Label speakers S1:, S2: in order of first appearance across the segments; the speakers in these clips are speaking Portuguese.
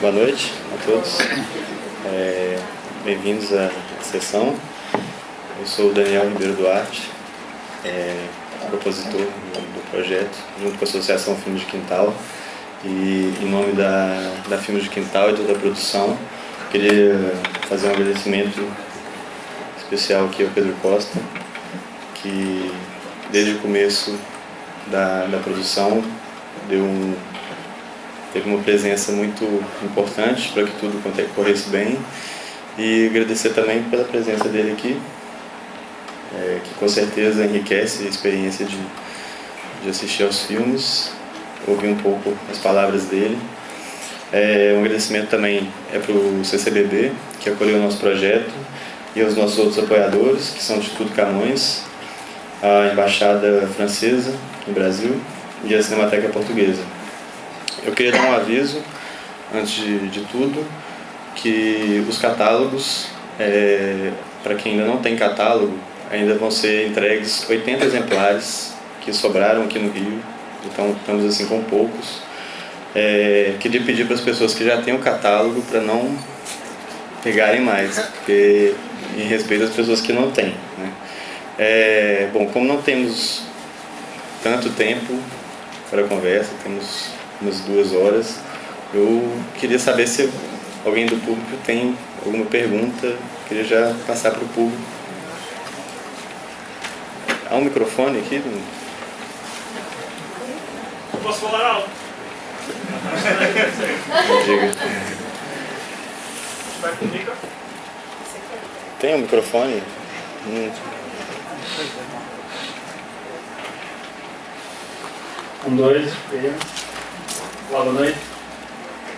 S1: Boa noite a todos. Bem-vindos à sessão. Eu sou o Daniel Ribeiro Duarte, propositor do projeto, junto com a Associação Filmes de Quintal. E em nome da Filmes de Quintal e toda a produção, queria fazer um agradecimento especial aqui ao Pedro Costa, que desde o começo da produção teve uma presença muito importante para que tudo corresse bem, e agradecer também pela presença dele aqui, que com certeza enriquece a experiência de assistir aos filmes, ouvir um pouco as palavras dele. Um agradecimento também para o CCBB, que acolheu o nosso projeto, e aos nossos outros apoiadores, que são o Instituto Camões, a Embaixada Francesa no Brasil e a Cinemateca Portuguesa. Eu queria dar um aviso, antes de tudo, que os catálogos, para quem ainda não tem catálogo, ainda vão ser entregues 80 exemplares que sobraram aqui no Rio, então estamos assim com poucos. Queria pedir para as pessoas que já têm o catálogo para não pegarem mais, porque em respeito às pessoas que não têm, né? Bom, como não temos tanto tempo para a conversa, temos umas 2 horas, eu queria saber se alguém do público tem alguma pergunta. Queria já passar para o público. Há um microfone aqui?
S2: Posso falar alto?
S1: Diga.
S2: Vai comigo?
S1: Tem um microfone?
S2: 1, 2, olá, boa noite.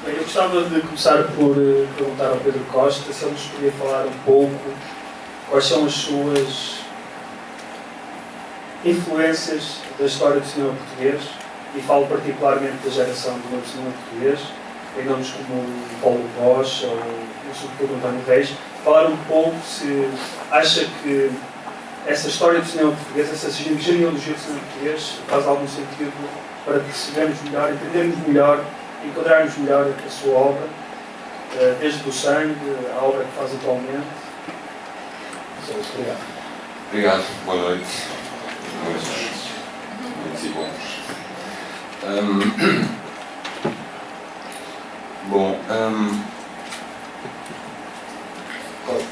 S2: Bem, eu gostava de começar por perguntar ao Pedro Costa se ele nos podia falar um pouco quais são as suas influências da história do cinema português, e falo particularmente da geração do novo cinema português, em nomes como Paulo Rocha ou sobretudo António Reis. Falar um pouco se acha que essa história do cinema português, essa genealogia do cinema português, faz algum sentido para percebermos melhor, entendermos melhor, enquadrarmos melhor a sua obra, desde o Sangue, a obra que faz atualmente. Obrigado.
S3: Obrigado, boa noite. Muitos e bons.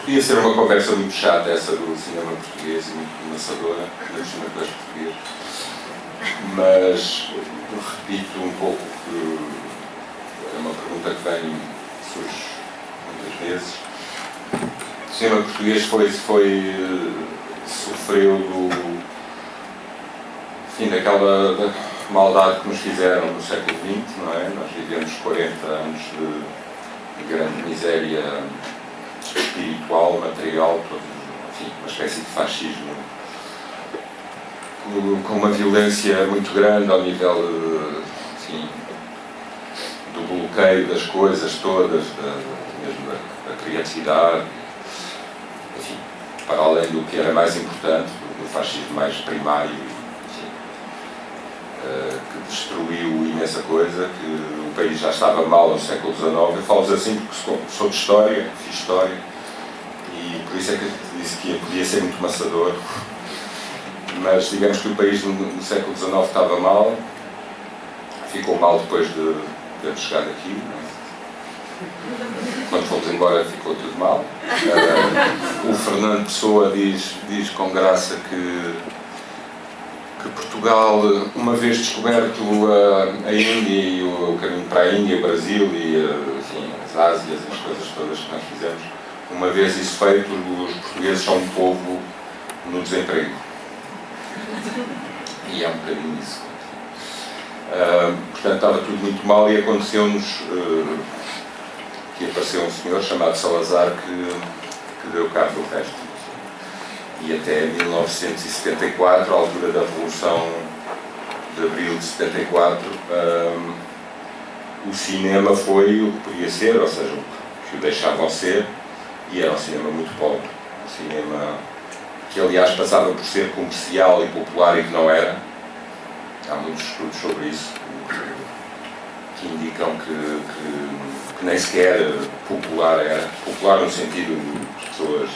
S3: Podia ser uma conversa muito chata essa do cinema português e muito amassadora, do cinema português, mas repito um pouco que é uma pergunta que surge muitas vezes. O cinema português sofreu daquela maldade que nos fizeram no século XX, não é? Nós vivemos 40 anos de grande miséria espiritual, material, enfim, uma espécie de fascismo, com uma violência muito grande ao nível, enfim, do bloqueio das coisas todas, mesmo da criatividade, enfim, para além do que era mais importante, do fascismo mais primário, enfim, que destruiu imensa coisa, que o país já estava mal no século XIX. Eu falo assim porque sou de história, fiz história, e por isso é que eu disse que podia ser muito maçador. Mas digamos que o país no século XIX estava mal, ficou mal depois de termos chegado aqui. Quando fomos embora ficou tudo mal. O Fernando Pessoa diz com graça que Portugal, uma vez descoberto a Índia e o caminho para a Índia, o Brasil e enfim, as Ásias, as coisas todas que nós fizemos, uma vez isso feito, os portugueses são um povo no desemprego. E é um bocadinho isso. Portanto, estava tudo muito mal, e aconteceu-nos que apareceu um senhor chamado Salazar que deu cabo do resto. E até 1974, à altura da Revolução de Abril de 74, o cinema foi o que podia ser, ou seja, o que o deixavam ser, e era um cinema muito pobre. Um cinema que, aliás, passava por ser comercial e popular, e que não era. Há muitos estudos sobre isso que indicam que nem sequer popular era. Popular no sentido de as pessoas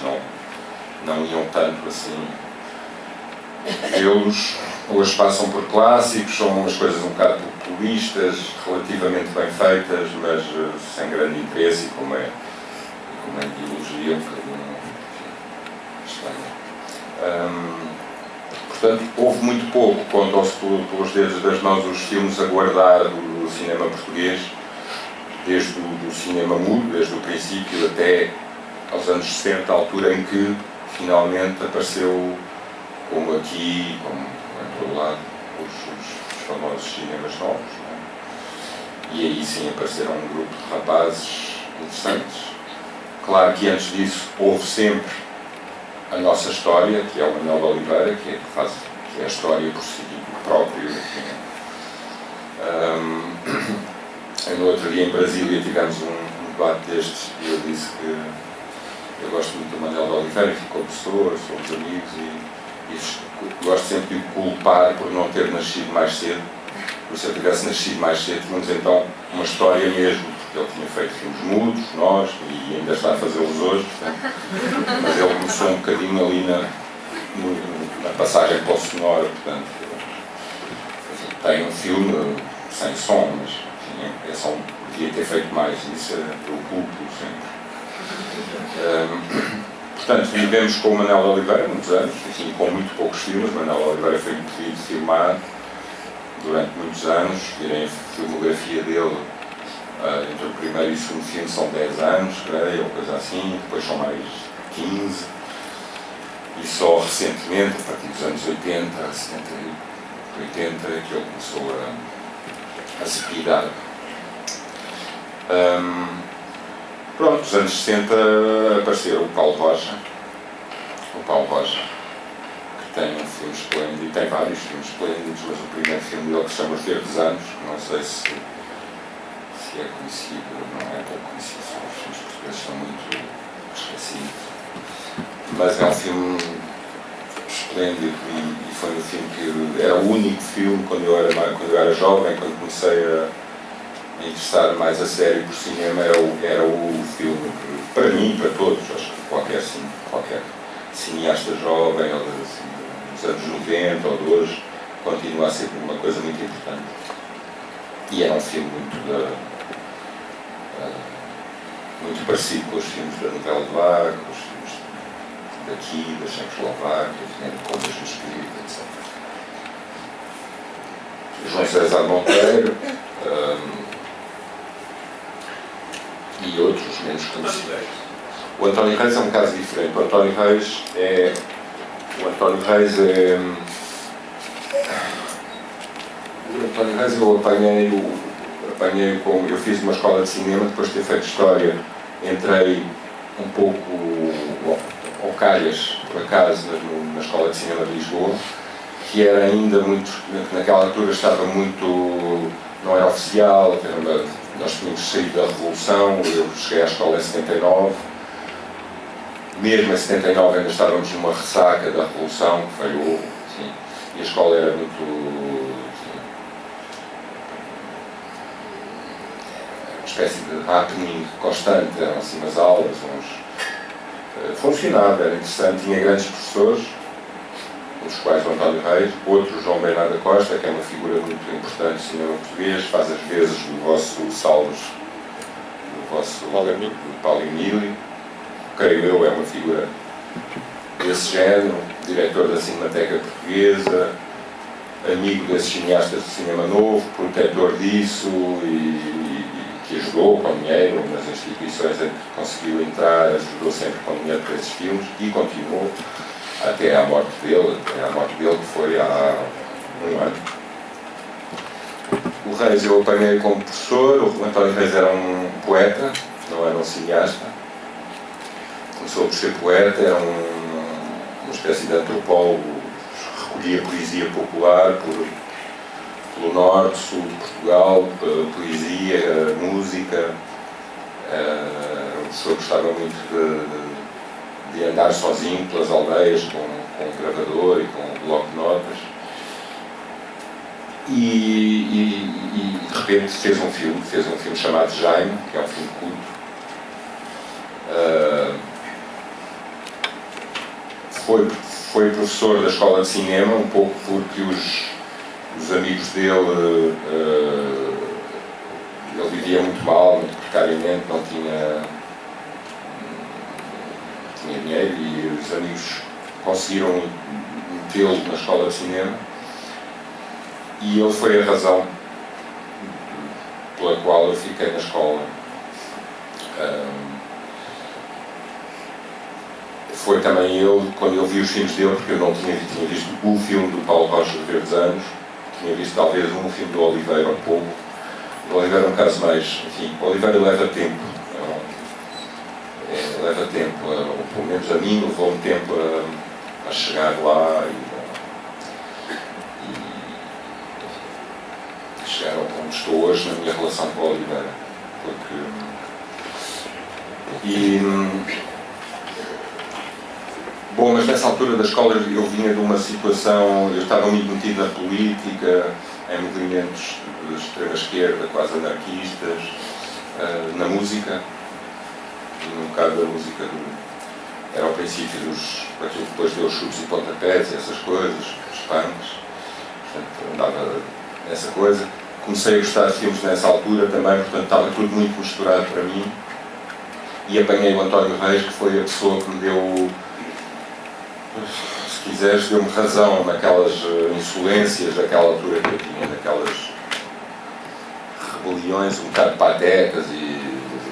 S3: não iam tanto assim vê-los. Hoje passam por clássicos, são umas coisas um bocado populistas, relativamente bem feitas, mas sem grande interesse, e como é ideologia, um bocadinho estranha. Portanto, houve muito pouco, contam-se pelos dedos das mãos, os filmes a guardar do cinema português, desde o cinema mudo, desde o princípio até aos anos 60, a altura em que finalmente apareceu, como aqui, como em todo lado, os famosos cinemas novos, não é? E aí sim apareceram um grupo de rapazes interessantes. Claro que antes disso houve sempre a nossa história, que é o Manuel de Oliveira, que é a história por si próprio. No outro dia em Brasília tivemos um debate destes e eu disse que eu gosto muito do Manuel de Oliveira, como pessoa, somos amigos e gosto sempre de o culpar por não ter nascido mais cedo. Porque se eu tivesse nascido mais cedo, tínhamos então uma história mesmo, porque ele tinha feito filmes mudos, nós, e ainda está a fazê-los hoje, portanto, mas ele começou um bocadinho ali na passagem para o sonoro, portanto, tem um filme sem som, mas enfim, é só devia ter feito mais, isso eu culpo sempre. Portanto, vivemos com o Manuel de Oliveira muitos anos, enfim, com muito poucos filmes. Manuel de Oliveira foi impedido de filmar durante muitos anos, virem a filmografia dele, entre o primeiro e o segundo filme são 10 anos, creio, ou coisa assim, depois são mais 15, e só recentemente, a partir dos anos 80, 70, 80, que ele começou a se pirar. Pronto, nos anos 60 apareceu o Paulo Rocha, que tem um filme esplêndido, tem vários filmes esplêndidos, mas o primeiro filme dele que se chama Os Verdes Anos, não sei se é conhecido, não é pouco conhecido, os filmes portugueses são muito esquecidos, mas é um filme esplêndido e foi um filme que era o único filme quando eu era jovem, quando comecei a interessar mais a sério por cinema, era o filme que, para mim, para todos, acho que qualquer cineasta jovem, ou assim, dos anos 90 ou de hoje, continua a ser uma coisa muito importante. E era um filme muito parecido com os filmes da novela de Vague, com os filmes daqui, da Checoslováquia, com o mesmo espírito, etc. João César Monteiro, e outros menos conhecidos. O António Reis é um caso diferente. O António Reis eu apanhei como eu fiz uma escola de cinema, depois de ter feito história, entrei um pouco ao calhas, por acaso, na escola de cinema de Lisboa, que era ainda muito, naquela altura estava muito, não era oficial, nós tínhamos saído da Revolução, eu cheguei à escola em 79, mesmo em 79 ainda estávamos numa ressaca da Revolução, que falhou, assim, e a escola era muito, assim, uma espécie de happening constante, eram assim umas aulas, funcionava, era interessante, tinha grandes professores, um dos quais o António Reis, outro João Bernardo da Costa, que é uma figura muito importante do cinema português, faz as vezes do vosso Salvos, do vosso Paulo Emílio, creio eu, é uma figura desse género, diretor da Cinemateca Portuguesa, amigo desses cineastas do cinema novo, protetor disso e que ajudou com dinheiro nas instituições em que conseguiu entrar, ajudou sempre com dinheiro para esses filmes e continuou até à morte dele, que foi há um ano. O Reis eu apanhei como professor, o António Reis era um poeta, não era um cineasta. Começou por ser poeta, era uma espécie de antropólogo, recolhia poesia popular pelo norte, sul de Portugal, poesia, música. Uma pessoa que gostava muito de andar sozinho pelas aldeias com um gravador e com um bloco de notas. e de repente fez um filme chamado Jaime, que é um filme culto. Foi professor da escola de cinema, um pouco porque os amigos dele, ele vivia muito mal, muito precariamente, não tinha dinheiro, e os amigos conseguiram metê-lo na escola de cinema, e ele foi a razão pela qual eu fiquei na escola. Foi também ele, quando eu vi os filmes dele, porque eu não tinha visto o filme do Paulo Rocha de Verdes Anos, tinha visto talvez um filme do Oliveira, um pouco. O Oliveira é um caso mais, enfim, o Oliveira leva tempo, leva tempo, ou pelo menos a mim levou-me tempo a chegar lá e chegar ao ponto que estou hoje na minha relação com o Oliveira. Bom, mas nessa altura da escola eu vinha de uma situação, eu estava muito metido na política, em movimentos de extrema esquerda, quase anarquistas, na música, no caso da música era ao princípio aquilo que depois deu os chutes e pontapés e essas coisas, os punks, portanto andava nessa coisa. Comecei a gostar de filmes nessa altura também, portanto estava tudo muito misturado para mim, e apanhei o António Reis, que foi a pessoa que me deu, se quiseres, deu-me razão naquelas insolências daquela altura que eu tinha, naquelas rebeliões um bocado patéticas, e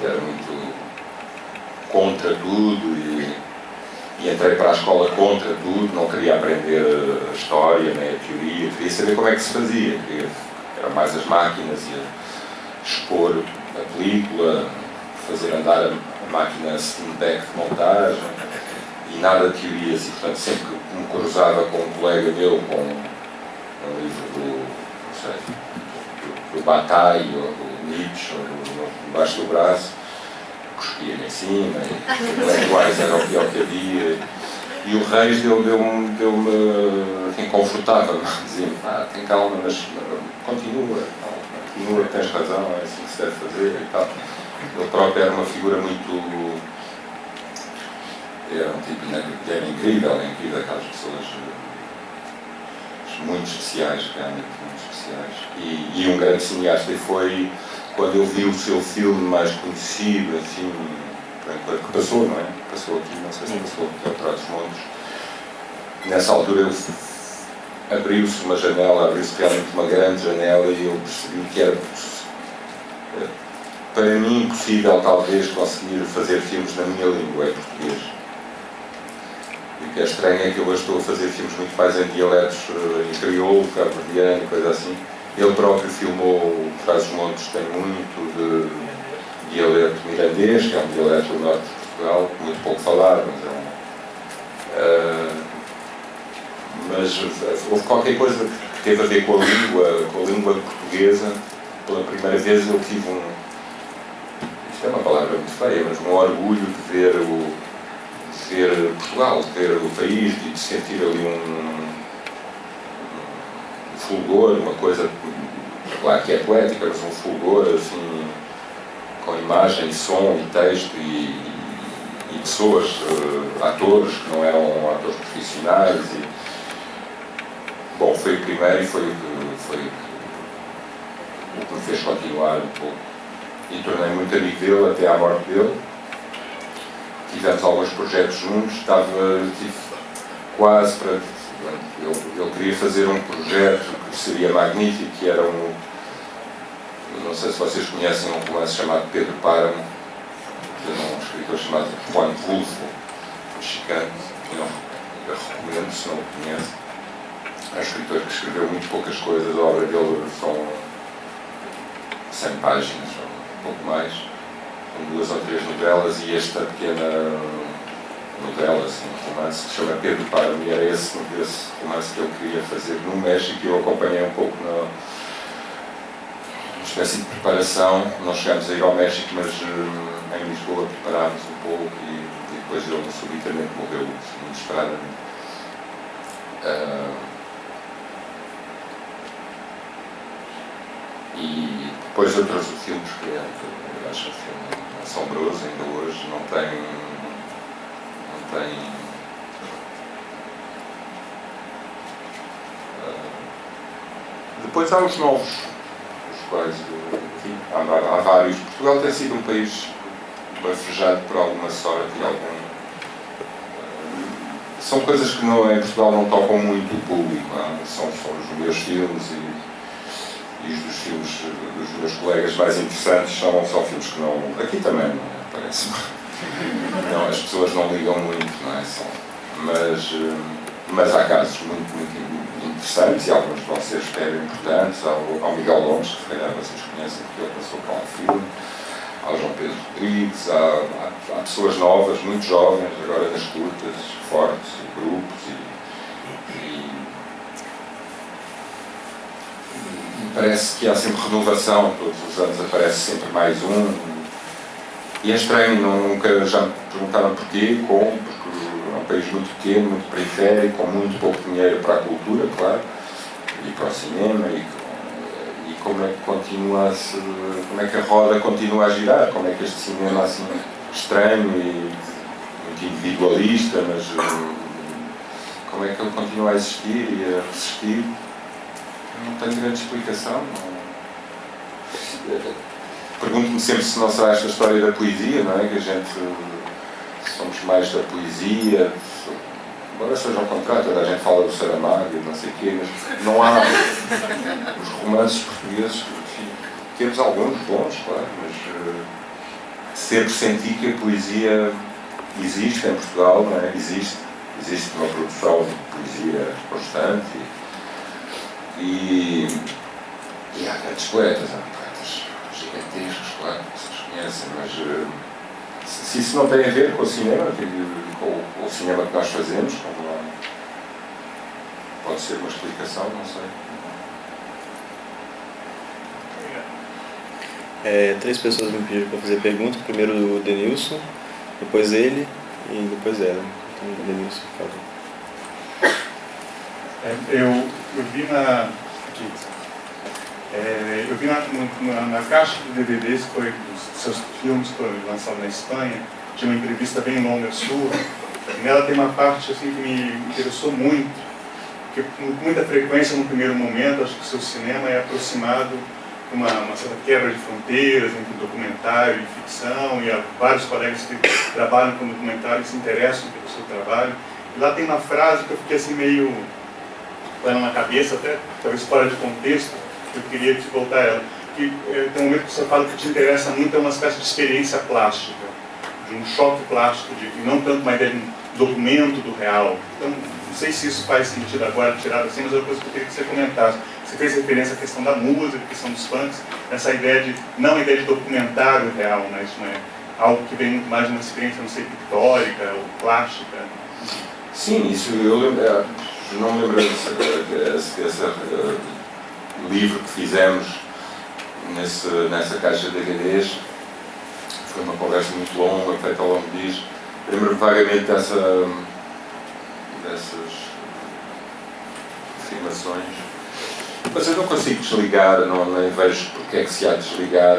S3: era muito contra tudo, e entrei para a escola contra tudo, não queria aprender a história nem a teoria, queria saber como é que se fazia, era mais as máquinas e expor a película, fazer andar a máquina steam deck de montagem, e nada de teorias, e portanto sempre que me cruzava com um colega meu com um livro do Bataille ou do Nietzsche debaixo do braço, cuspia-me em cima, e intelectuais era o pior que havia, e o Reis deu-me assim, confortava-me, dizia-me, tem calma, mas continua, tens razão, é assim que se deve fazer e tal. Ele próprio era uma figura muito, era um tipo, era incrível, aquelas pessoas muito especiais, realmente muito especiais, e um grande cineasta. E foi quando eu vi o seu filme mais conhecido, assim, que passou, não é? Passou aqui, não sei se passou aqui ao Trás-os-Montes. Nessa altura abriu-se uma janela, abriu-se realmente uma grande janela, e eu percebi que era, para mim, impossível talvez conseguir fazer filmes na minha língua, em português. E o que é estranho é que eu hoje estou a fazer filmes muito mais em dialetos, em crioulo, cabo-verdiano, coisa assim. Ele próprio filmou o Trás-os-Montes, tem muito de dialeto mirandês, que é um dialeto do norte de Portugal, muito pouco falado, mas houve qualquer coisa que teve a ver com a língua portuguesa. Pela primeira vez eu tive isto é uma palavra muito feia, mas um orgulho de ver Portugal, de ver o país, e de sentir ali um fulgor, uma coisa, claro que é poética, mas um fulgor assim, com imagem, som e texto e pessoas, atores que não eram atores profissionais. Bom, foi o primeiro e foi o que me fez continuar um pouco. E tornei muito amigo dele até à morte dele. Tivemos alguns projetos juntos, tive quase para... Ele queria fazer um projeto que seria magnífico, que era não sei se vocês conhecem um romance chamado Pedro Páramo, de um escritor chamado Juan Rulfo, mexicano, eu recomendo se não o conhece. É um escritor que escreveu muito poucas coisas, a obra dele são 100 páginas, ou um pouco mais, com 2 ou 3 novelas, e esta pequena novela, assim, um romance que se chama Pedro Páramo, e era esse romance que ele queria fazer no México, e eu acompanhei um pouco numa espécie de preparação. Nós chegámos a ir ao México, mas em Lisboa preparámos um pouco, e depois ele subitamente morreu, inesperadamente. E depois outros filmes que eu acho um filme assombroso ainda hoje, não tem depois há os novos, os quais, enfim, há vários. Portugal tem sido um país bafejado por alguma sorte e algum... são coisas que em Portugal não tocam muito o público, são os meus filmes e os dos filmes dos meus colegas mais interessantes são filmes que não... aqui também, não é? Parece-me. Não, as pessoas não ligam muito, não é? Mas há casos muito interessantes e alguns vão ser importantes. Ao Miguel Gomes, que se calhar vocês conhecem, porque ele passou para um filme, ao João Pedro Rodrigues, há pessoas novas, muito jovens, agora nas curtas, fortes, e grupos, e parece que há sempre renovação, todos os anos aparece sempre mais um, e é estranho, nunca já me perguntaram porquê, como, porque é um país muito pequeno, muito periférico, com muito pouco dinheiro para a cultura, claro, e para o cinema, e como é que como é que a roda continua a girar, como é que este cinema assim estranho e muito individualista, mas como é que ele continua a existir e a resistir? Não tenho grande explicação. Pergunto-me sempre se não será esta história da poesia, não é? Que a gente somos mais da poesia, embora seja ao contrário, toda a gente fala do Saramago e não sei o quê, mas não há os romances portugueses, enfim, temos alguns bons, claro, mas sempre senti que a poesia existe em Portugal, não é? Existe uma produção de poesia constante e há grandes poetas, gigantescos, claro, que vocês conhecem, mas se isso não tem a ver com o cinema, com o cinema que nós fazemos, pode ser uma explicação, não sei.
S1: Três pessoas me pediram para fazer pergunta, primeiro o Denilson, depois ele e depois ela. Então, Denilson, por favor.
S4: Eu vi na caixa de DVDs que foi dos seus filmes que foram lançados na Espanha, tinha uma entrevista bem longa sua, e nela tem uma parte assim, que me interessou muito, porque com muita frequência, no primeiro momento, acho que o seu cinema é aproximado de uma certa quebra de fronteiras entre documentário e ficção, e há vários colegas que trabalham com documentário e se interessam pelo seu trabalho. E lá tem uma frase que eu fiquei assim meio na cabeça, até talvez fora de contexto, que eu queria te voltar a ela. Que tem um momento que você fala que te interessa muito, é uma espécie de experiência plástica, de um choque plástico, e não tanto uma ideia de um documento do real. Então, não sei se isso faz sentido agora, tirado assim, mas é uma coisa que eu queria que você comentasse. Você fez referência à questão da música, à questão dos punks, essa ideia de, não a ideia de documentar o real, né? Isso não é algo que vem mais de uma experiência, não sei, pictórica ou plástica.
S3: Sim, isso eu lembro. Não me lembro desse livro que fizemos nessa caixa de DVDs. Foi uma conversa muito longa, feita ao longo disso. Lembro-me vagamente dessas afirmações. Mas eu não consigo desligar, nem vejo porque é que se há de desligar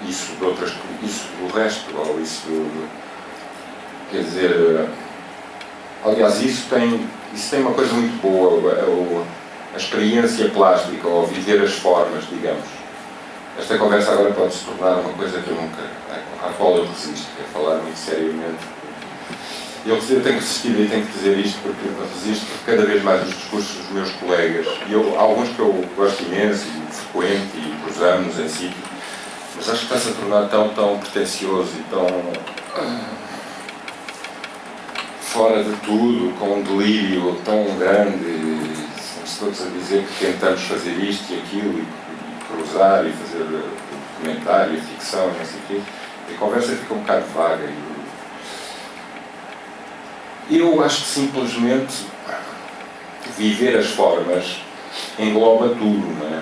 S3: isso do resto, ou isso quer dizer. Aliás, isso tem uma coisa muito boa, a experiência plástica, ou viver as formas, digamos. Esta conversa agora pode se tornar uma coisa que eu nunca, à qual eu resisto, que é falar muito seriamente. Eu tenho que resistir e tenho que dizer isto porque eu resisto cada vez mais os discursos dos meus colegas. E alguns que eu gosto imenso e frequento e cruzamos em sítio, mas acho que está-se a tornar tão pretencioso e tão fora de tudo, com um delírio tão grande, estamos todos a dizer que tentamos fazer isto e aquilo, e cruzar, e fazer documentário, e ficção, e não sei o quê, e a conversa fica um bocado vaga. Eu acho que simplesmente viver as formas engloba tudo, não é?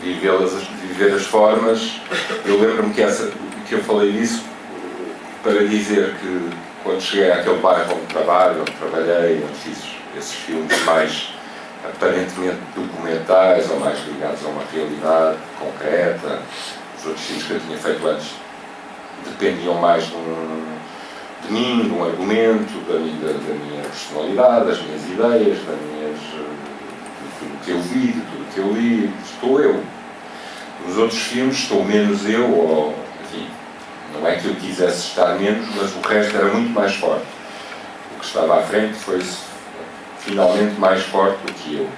S3: Viver as formas, eu lembro-me que eu falei disso para dizer que quando cheguei àquele bairro onde trabalhei, onde fiz esses filmes mais aparentemente documentais ou mais ligados a uma realidade concreta. Os outros filmes que eu tinha feito antes dependiam mais de mim, de um argumento, da minha personalidade, das minhas ideias, de tudo que eu vi, de tudo que eu li. Estou eu. Nos outros filmes estou menos eu, ou, enfim, não é que eu quisesse estar menos, mas o resto era muito mais forte. O que estava à frente foi finalmente mais forte do que eu.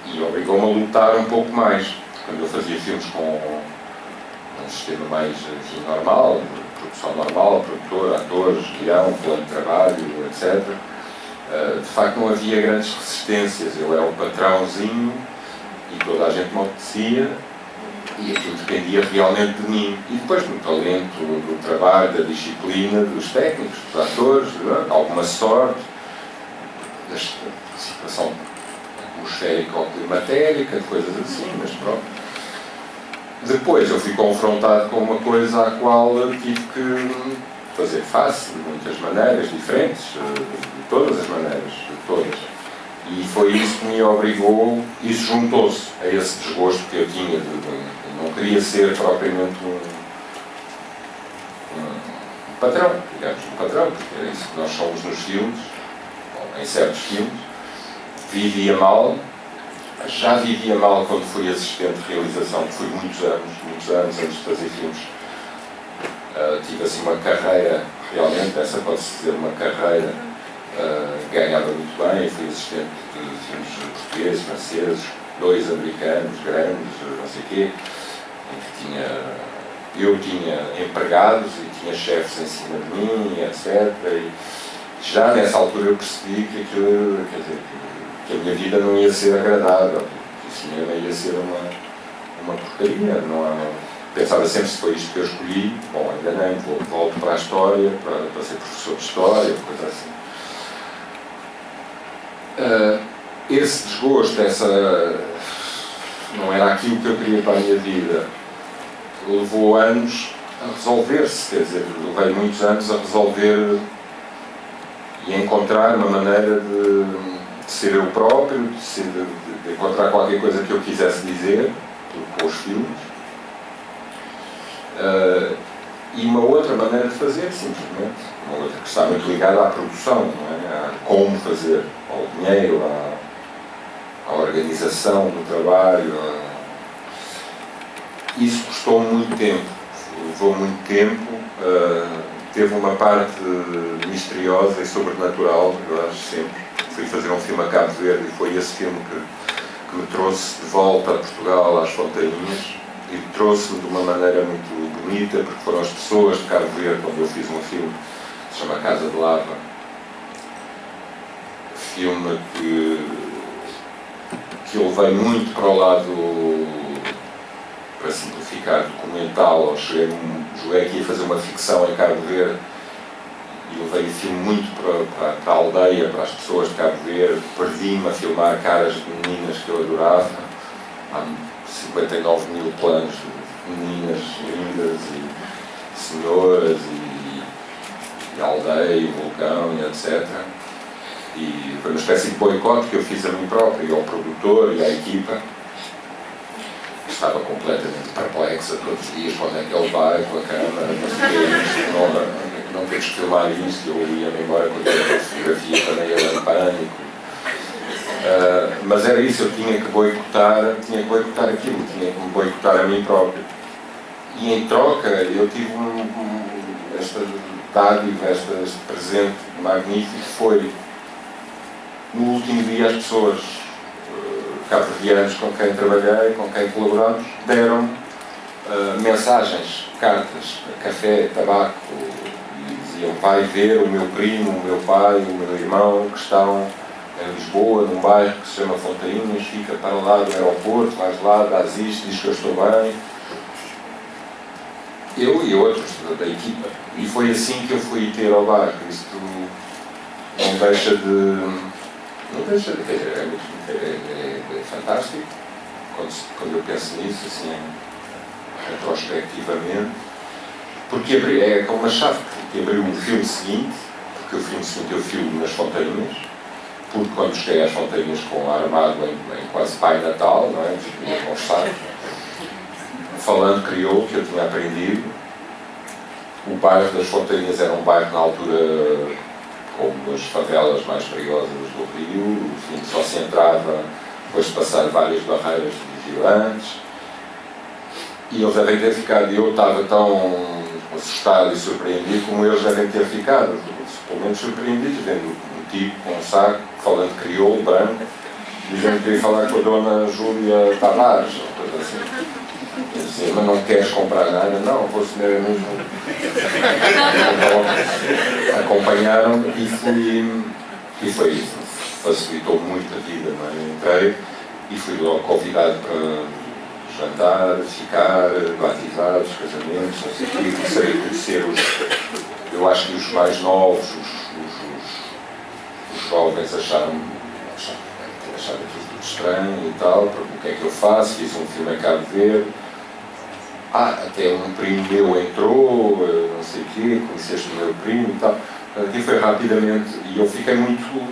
S3: E obrigou-me a lutar um pouco mais. Quando eu fazia filmes com um sistema mais, enfim, normal, produção normal, produtor, atores, guião, plano de trabalho, etc., de facto não havia grandes resistências. Eu era o patrãozinho e toda a gente me obedecia e aquilo dependia realmente de mim. E depois do talento, do trabalho, da disciplina, dos técnicos, dos atores, de alguma sorte, da situação atmosférica ou climatérica, coisas assim, mas pronto. Depois eu fui confrontado com uma coisa à qual eu tive que fazer face de muitas maneiras diferentes, de todas as maneiras, de todas. E foi isso que me obrigou, isso juntou-se a esse desgosto que eu tinha. Eu não queria ser propriamente um patrão, digamos, um patrão, porque é isso que nós somos nos filmes, ou em certos filmes. Vivia mal, já vivia mal quando fui assistente de realização, que fui muitos anos antes de fazer filmes. Tive assim uma carreira, realmente, essa pode-se dizer uma carreira, ganhava muito bem, fui assistente de filmes portugueses, franceses, 2 americanos, grandes, não sei o quê, em que eu tinha empregados e tinha chefes em cima de mim, etc. E já nessa altura eu percebi que aquilo, quer dizer, que a minha vida não ia ser agradável, que o cinema ia ser uma porcaria. Pensava sempre, se foi isto que eu escolhi, bom, enganei-me, volto para a história, para ser professor de história, coisa assim. Esse desgosto, não era aquilo que eu queria para a minha vida, levou anos a resolver-se, quer dizer, levei muitos anos a resolver e a encontrar uma maneira de ser eu próprio, de encontrar qualquer coisa que eu quisesse dizer com os filmes. E uma outra maneira de fazer, simplesmente, uma outra que está muito ligada à produção, não é? A como fazer, ao dinheiro, à organização do trabalho. Isso custou muito tempo, levou muito tempo, teve uma parte misteriosa e sobrenatural, eu acho sempre. Fui fazer um filme a Cabo Verde e foi esse filme que me trouxe de volta a Portugal, às Fontainhas, e trouxe-me de uma maneira muito bonita, porque foram as pessoas de Cabo Verde, onde eu fiz um filme que se chama Casa de Lava. Filme que eu levei muito para o lado, para simplificar, documental, ou joguei aqui a fazer uma ficção em Cabo Verde, e levei o filme muito para a aldeia, para as pessoas de Cabo Verde, perdi-me a filmar caras de meninas que eu adorava. Há 59 mil planos de meninas lindas e senhoras e aldeia e vulcão e etc. E foi uma espécie de boicote que eu fiz a mim próprio e ao produtor e à equipa. Estava completamente perplexa todos os dias, quando é que ele vai com a câmera, não temos que filmar isto, eu ia-me embora com a fotografia, também era em pânico. Mas era isso, eu tinha que boicotar aquilo, tinha que me boicotar a mim próprio. E em troca eu tive esta dádiva, este presente magnífico, que foi, no último dia, as pessoas cabo-verdianos com quem trabalhei, com quem colaboramos, deram mensagens, cartas, café, tabaco, e diziam: vai ver o meu primo, o meu pai, o meu irmão, que estão em Lisboa, num bairro que se chama Fontainhas, fica para lá do aeroporto, vais lá, dás isto, diz que eu estou bem. Eu e outros da equipa. E foi assim que eu fui ter ao bairro. Isto não deixa de... É fantástico quando eu penso nisso, assim, retrospectivamente, porque é uma chave que abriu o filme seguinte, porque o filme seguinte eu filmo nas Fontainhas, porque quando cheguei às Fontainhas com armado em quase Pai Natal, não é? Ia conversar, falando crioulo, que eu tinha aprendido. O bairro das Fontainhas era um bairro na altura como as favelas mais perigosas do Rio, enfim, só se entrava depois de passar várias barreiras de vigilantes. E eles devem ter ficado, e eu estava tão assustado e surpreendido como eles devem ter ficado, pelo menos surpreendidos, vendo um tipo com um saco, falando crioulo, branco, dizendo que ia falar com a dona Júlia Tavares, ou coisa assim. Eu dizia, mas não queres comprar nada? Não, vou comer mesmo. Então, acompanharam e foi isso. Facilitou muito a vida, não é? Entrei e fui logo convidado para jantar, ficar, batizados, casamentos, não sei o quê. Comecei a conhecer eu acho que os mais novos, os jovens acharam aquilo tudo estranho e tal, porque o que é que eu faço? Fiz um filme em Cabo Verde. Até um primo meu entrou, não sei o quê, conheceste o meu primo e tal. Aqui foi rapidamente, e eu fiquei muito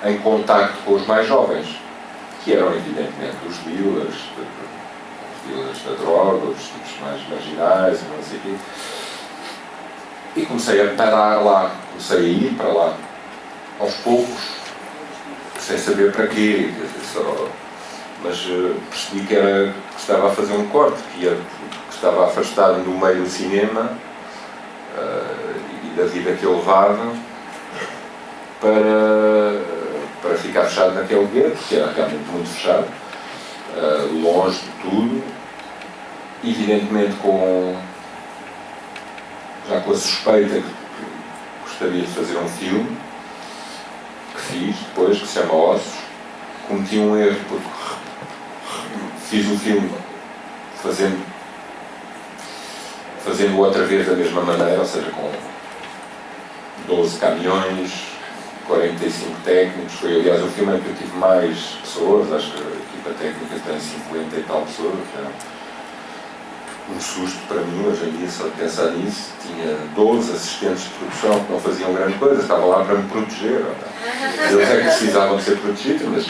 S3: em contacto com os mais jovens, que eram evidentemente os dealers da droga, os tipos mais marginais, não sei o quê. E comecei a parar lá, comecei a ir para lá, aos poucos, sem saber para quê, mas percebi que estava a fazer um corte, que estava afastado do meio do cinema e da vida que eu levava para ficar fechado naquele gueto, que era realmente muito fechado, longe de tudo, evidentemente já com a suspeita que gostaria de fazer um filme, que fiz depois, que se chama Ossos. Cometi um erro porque fiz o filme fazendo outra vez da mesma maneira, ou seja, com 12 caminhões, 45 técnicos. Foi, aliás, o filme em que eu tive mais pessoas, acho que a equipa técnica tem 50 e tal pessoas, que era um susto para mim hoje em dia, só de pensar nisso. Tinha 12 assistentes de produção que não faziam grande coisa, estavam lá para me proteger. Eles é que precisavam de ser protegidos,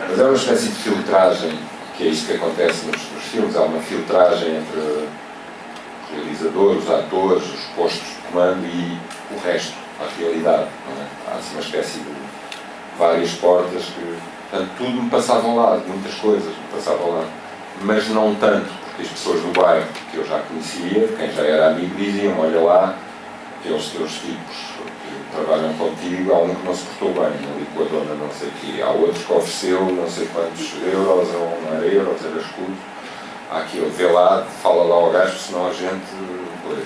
S3: mas é uma espécie de filtragem, que é isso que acontece nos filmes. Há uma filtragem entre o realizador, os atores, os postos de comando e o resto, a realidade. Não é? Há assim uma espécie de várias portas que, portanto, tudo me passava ao lado, muitas coisas me passavam ao lado, mas não tanto, porque as pessoas do bairro que eu já conhecia, quem já era amigo, diziam, olha lá, aqueles teus tipos que trabalham contigo, há um que não se portou bem, ali com a dona não sei o quê, há outros que ofereceu não sei quantos euros, ou não era euros, era escudo. Há aquilo, vê lá, fala lá ao gajo, senão a gente... Coisa.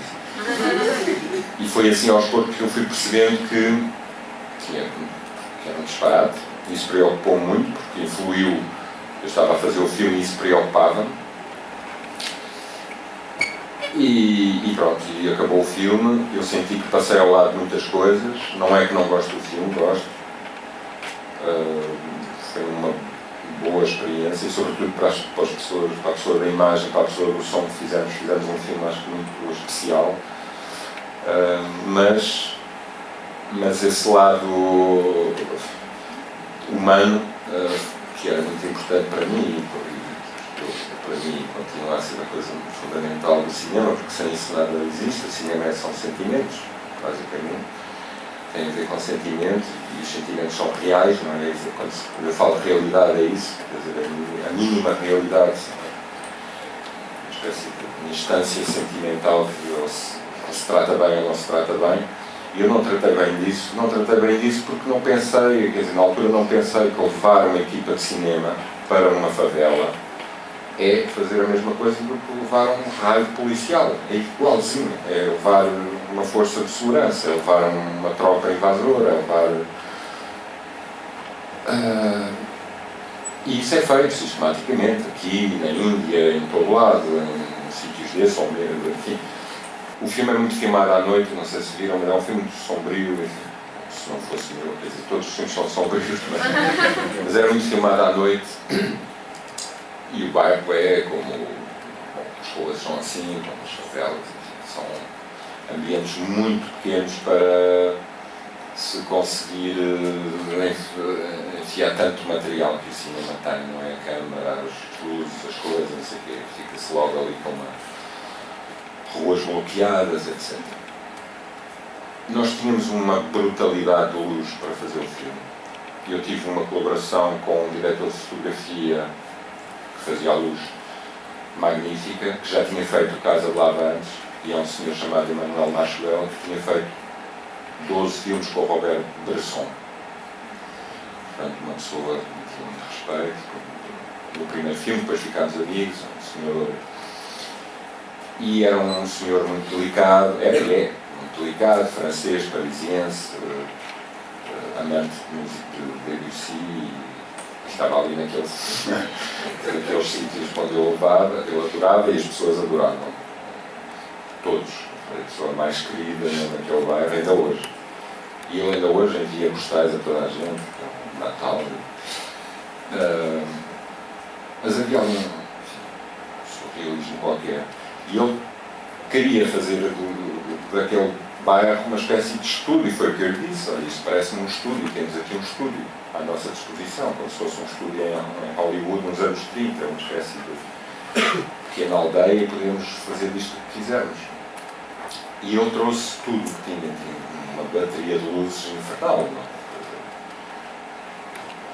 S3: E foi assim aos poucos que eu fui percebendo que era um disparate. Isso preocupou muito, porque influiu. Eu estava a fazer o filme e isso preocupava-me. E pronto, e acabou o filme. Eu senti que passei ao lado de muitas coisas. Não é que não gosto do filme, gosto. Foi uma boa experiência, e sobretudo para as pessoas, para a pessoa da imagem, para a pessoa do som que fizemos um filme, acho que muito especial. Mas esse lado humano, que era muito importante para mim, para mim continua a ser a coisa fundamental do cinema, porque sem isso nada existe. O cinema são sentimentos, basicamente. Tem a ver com sentimentos, e os sentimentos são reais, não é? Quando eu falo de realidade é isso, quer dizer, a mínima realidade, uma espécie de instância sentimental que ou se trata bem ou não se trata bem. E eu não tratei bem disso porque não pensei, quer dizer, na altura não pensei que levar uma equipa de cinema para uma favela é fazer a mesma coisa do que levar um raio policial, é igualzinho, é levar uma força de segurança, é levar uma tropa invasora, é levar... E isso é feito sistematicamente, aqui, na Índia, em todo lado, em sítios desses, ou mesmo, enfim. O filme é muito filmado à noite, não sei se viram, mas é um filme muito sombrio, enfim, se não fosse meu, quer dizer, todos os filmes são sombrios, mas era muito filmado à noite. E o bairro é como as ruas são assim, como as favelas, são ambientes muito pequenos para se conseguir enfiar tanto material que o cinema tem, não é? A câmara, as luzes, as coisas, não sei o quê, fica-se logo ali com ruas bloqueadas, etc. Nós tínhamos uma brutalidade de luz para fazer o filme. Eu tive uma colaboração com um diretor de fotografia que fazia a luz magnífica, que já tinha feito Casa de Lava antes, e é um senhor chamado Emmanuel Machuel, que tinha feito 12 filmes com o Robert Bresson. Portanto, uma pessoa que tinha muito respeito. No primeiro filme, depois ficámos amigos, um senhor... E era um senhor muito delicado, muito delicado, francês, parisiense, amante de música de Debussy, estava ali naqueles sítios onde eu adorava e as pessoas adoravam. Todos. Foi a pessoa mais querida naquele bairro ainda hoje. E ele ainda hoje envia postais a toda a gente, Natal. Mas havia um surrealismo qualquer. E ele queria fazer daquele bairro uma espécie de estúdio, e foi o que eu lhe disse: olha, isto parece-me um estúdio, temos aqui um estúdio à nossa disposição, como se fosse um estúdio em Hollywood nos anos 30, uma espécie de pequena aldeia, e podemos fazer disto o que quisermos. E ele trouxe tudo que tinha uma bateria de luzes infernal, não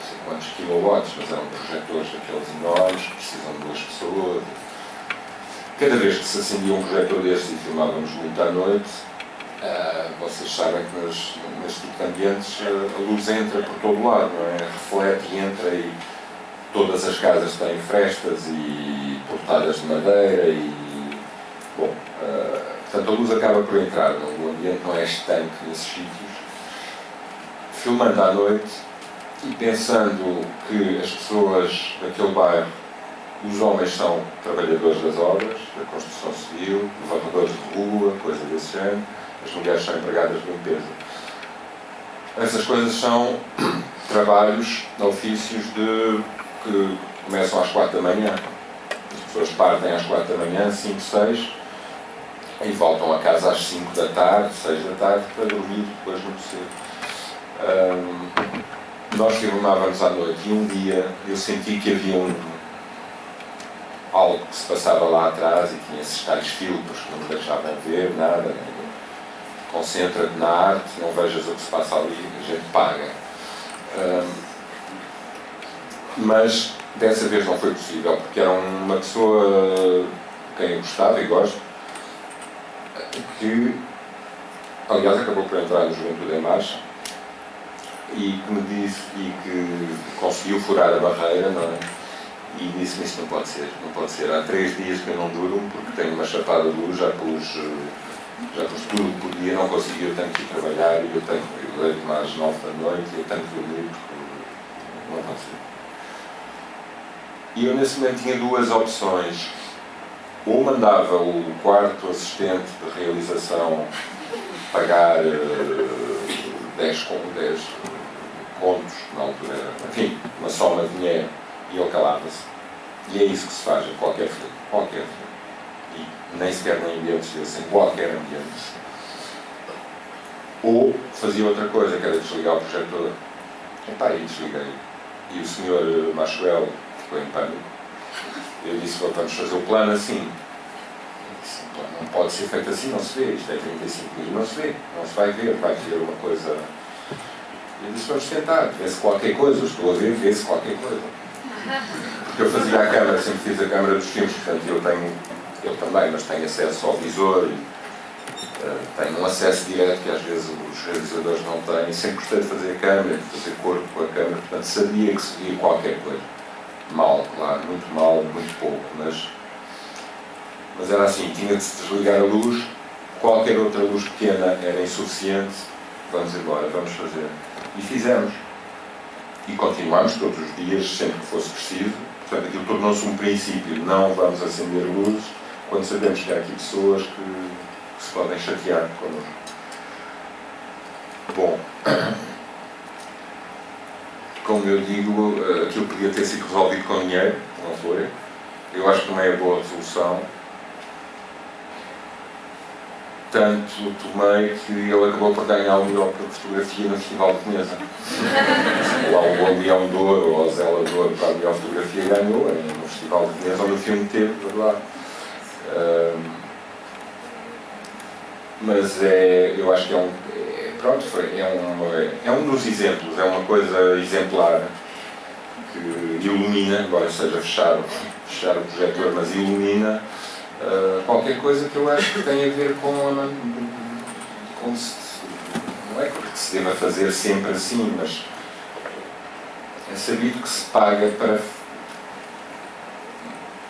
S3: sei quantos kilowatts, mas eram projetores daqueles enormes que precisam de 2 pessoas. Cada vez que se acendia um projetor destes e filmávamos muito à noite, vocês sabem que neste tipo de ambientes a luz entra por todo lado, não é? Reflete e entra, e todas as casas têm frestas e portadas de madeira e... Bom, portanto a luz acaba por entrar, o ambiente não é estanque nesses sítios. Filmando à noite e pensando que as pessoas daquele bairro, os homens são trabalhadores das obras, da construção civil, varredores de rua, coisa desse género, as mulheres são empregadas de limpeza. Essas coisas são trabalhos, ofícios que começam às 4 da manhã. As pessoas partem às 4 da manhã, 5, 6, e voltam a casa às 5 da tarde, 6 da tarde, para dormir depois muito cedo. Nós filmávamos à noite e um dia eu senti que havia algo que se passava lá atrás e tinha esses tais filtros que não me deixavam ver nada, né? Concentra-te na arte, não vejas o que se passa ali, a gente paga. Mas dessa vez não foi possível, porque era uma pessoa quem eu gostava e gosto, que aliás acabou por entrar no Juventude em Marcha, e que me disse, e que conseguiu furar a barreira, não é? E disse-me: isto não pode ser, há 3 dias que eu não durmo porque tenho uma chapada de luz, já pus tudo por dia, não consegui, eu tenho que ir trabalhar, e eu deito-me às 9 da noite, eu tenho que dormir porque não consigo. E eu nesse momento tinha 2 opções: ou mandava o quarto assistente de realização pagar 10 contos, na altura era, enfim, uma soma de dinheiro, e ele calava-se. E é isso que se faz em qualquer filme. E nem sequer em ambientes desses, em qualquer ambiente. Ou fazia outra coisa, que era desligar o projetor. E desliguei. E o Sr. Machuel ficou em pânico. Eu disse: vamos fazer o plano assim. Ele disse: o plano não pode ser feito assim, não se vê. Isto é 35 mil, não se vê. Não se vai ver uma coisa... Eu disse: vamos tentar, vê-se qualquer coisa. Eu estou a ver, vê-se qualquer coisa. Porque eu fazia a câmara, sempre fiz a câmara dos filmes, portanto eu também, mas tenho acesso ao visor e tenho um acesso direto que às vezes os realizadores não têm. Sempre gostei de fazer a câmara, de fazer corpo com a câmara, portanto sabia que se via qualquer coisa. Mal, claro, muito mal, muito pouco, mas era assim, tinha de se desligar a luz, qualquer outra luz pequena era insuficiente, vamos embora, vamos fazer. E fizemos. E continuámos todos os dias, sempre que fosse preciso. Portanto, aquilo tornou-se um princípio: não vamos acender luzes quando sabemos que há aqui pessoas que se podem chatear connosco. Bom, como eu digo, aquilo podia ter sido resolvido com dinheiro, não foi? Eu acho que não é a boa resolução. tanto tomei que ele acabou por ganhar o melhor para fotografia no Festival de Veneza. Lá o Leão de Ouro, ou a Zela de Ouro para a melhor fotografia ganhou no Festival de Veneza, onde o filme teve, verdade. Mas eu acho que é um dos exemplos, é uma coisa exemplar que ilumina, embora seja fechar o projetor, mas ilumina qualquer coisa que eu acho que tem a ver com não é que se deva fazer sempre assim, mas é sabido que se paga para...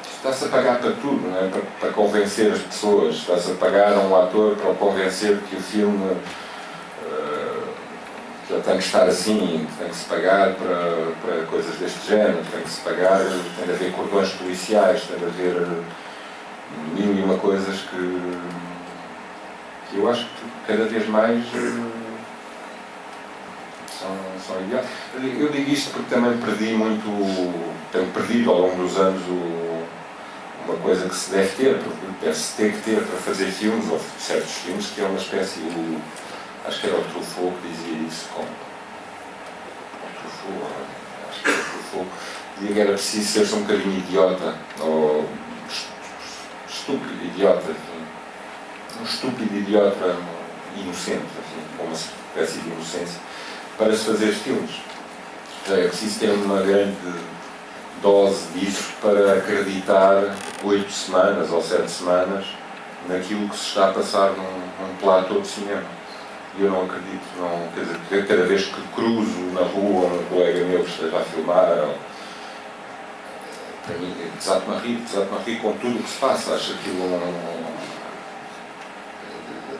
S3: Está-se a pagar para tudo, não é? Para convencer as pessoas, está-se a pagar a um ator para o convencer que o filme que ele tem que estar assim, que tem que se pagar para coisas deste género, tem que se pagar, tem de haver cordões policiais, tem de haver mil e uma coisas que eu acho que cada vez mais são ideais. Eu digo isto porque também tenho perdido ao longo dos anos uma coisa que se deve ter, deve-se ter que ter para fazer filmes, ou certos filmes, que é uma espécie, acho que era o Truffaut que dizia isso, acho que era o Truffaut, dizia que era preciso ser-se um bocadinho idiota, ou estúpido idiota, enfim, um estúpido idiota inocente, enfim, com uma espécie de inocência, para se fazer filmes. É preciso ter uma grande dose disso para acreditar 8 semanas ou 7 semanas naquilo que se está a passar num platô de cinema. E eu não acredito, quer dizer, cada vez que cruzo na rua um colega meu que esteja a filmar, para mim, desato-me a rir com tudo o que se passa, acho aquilo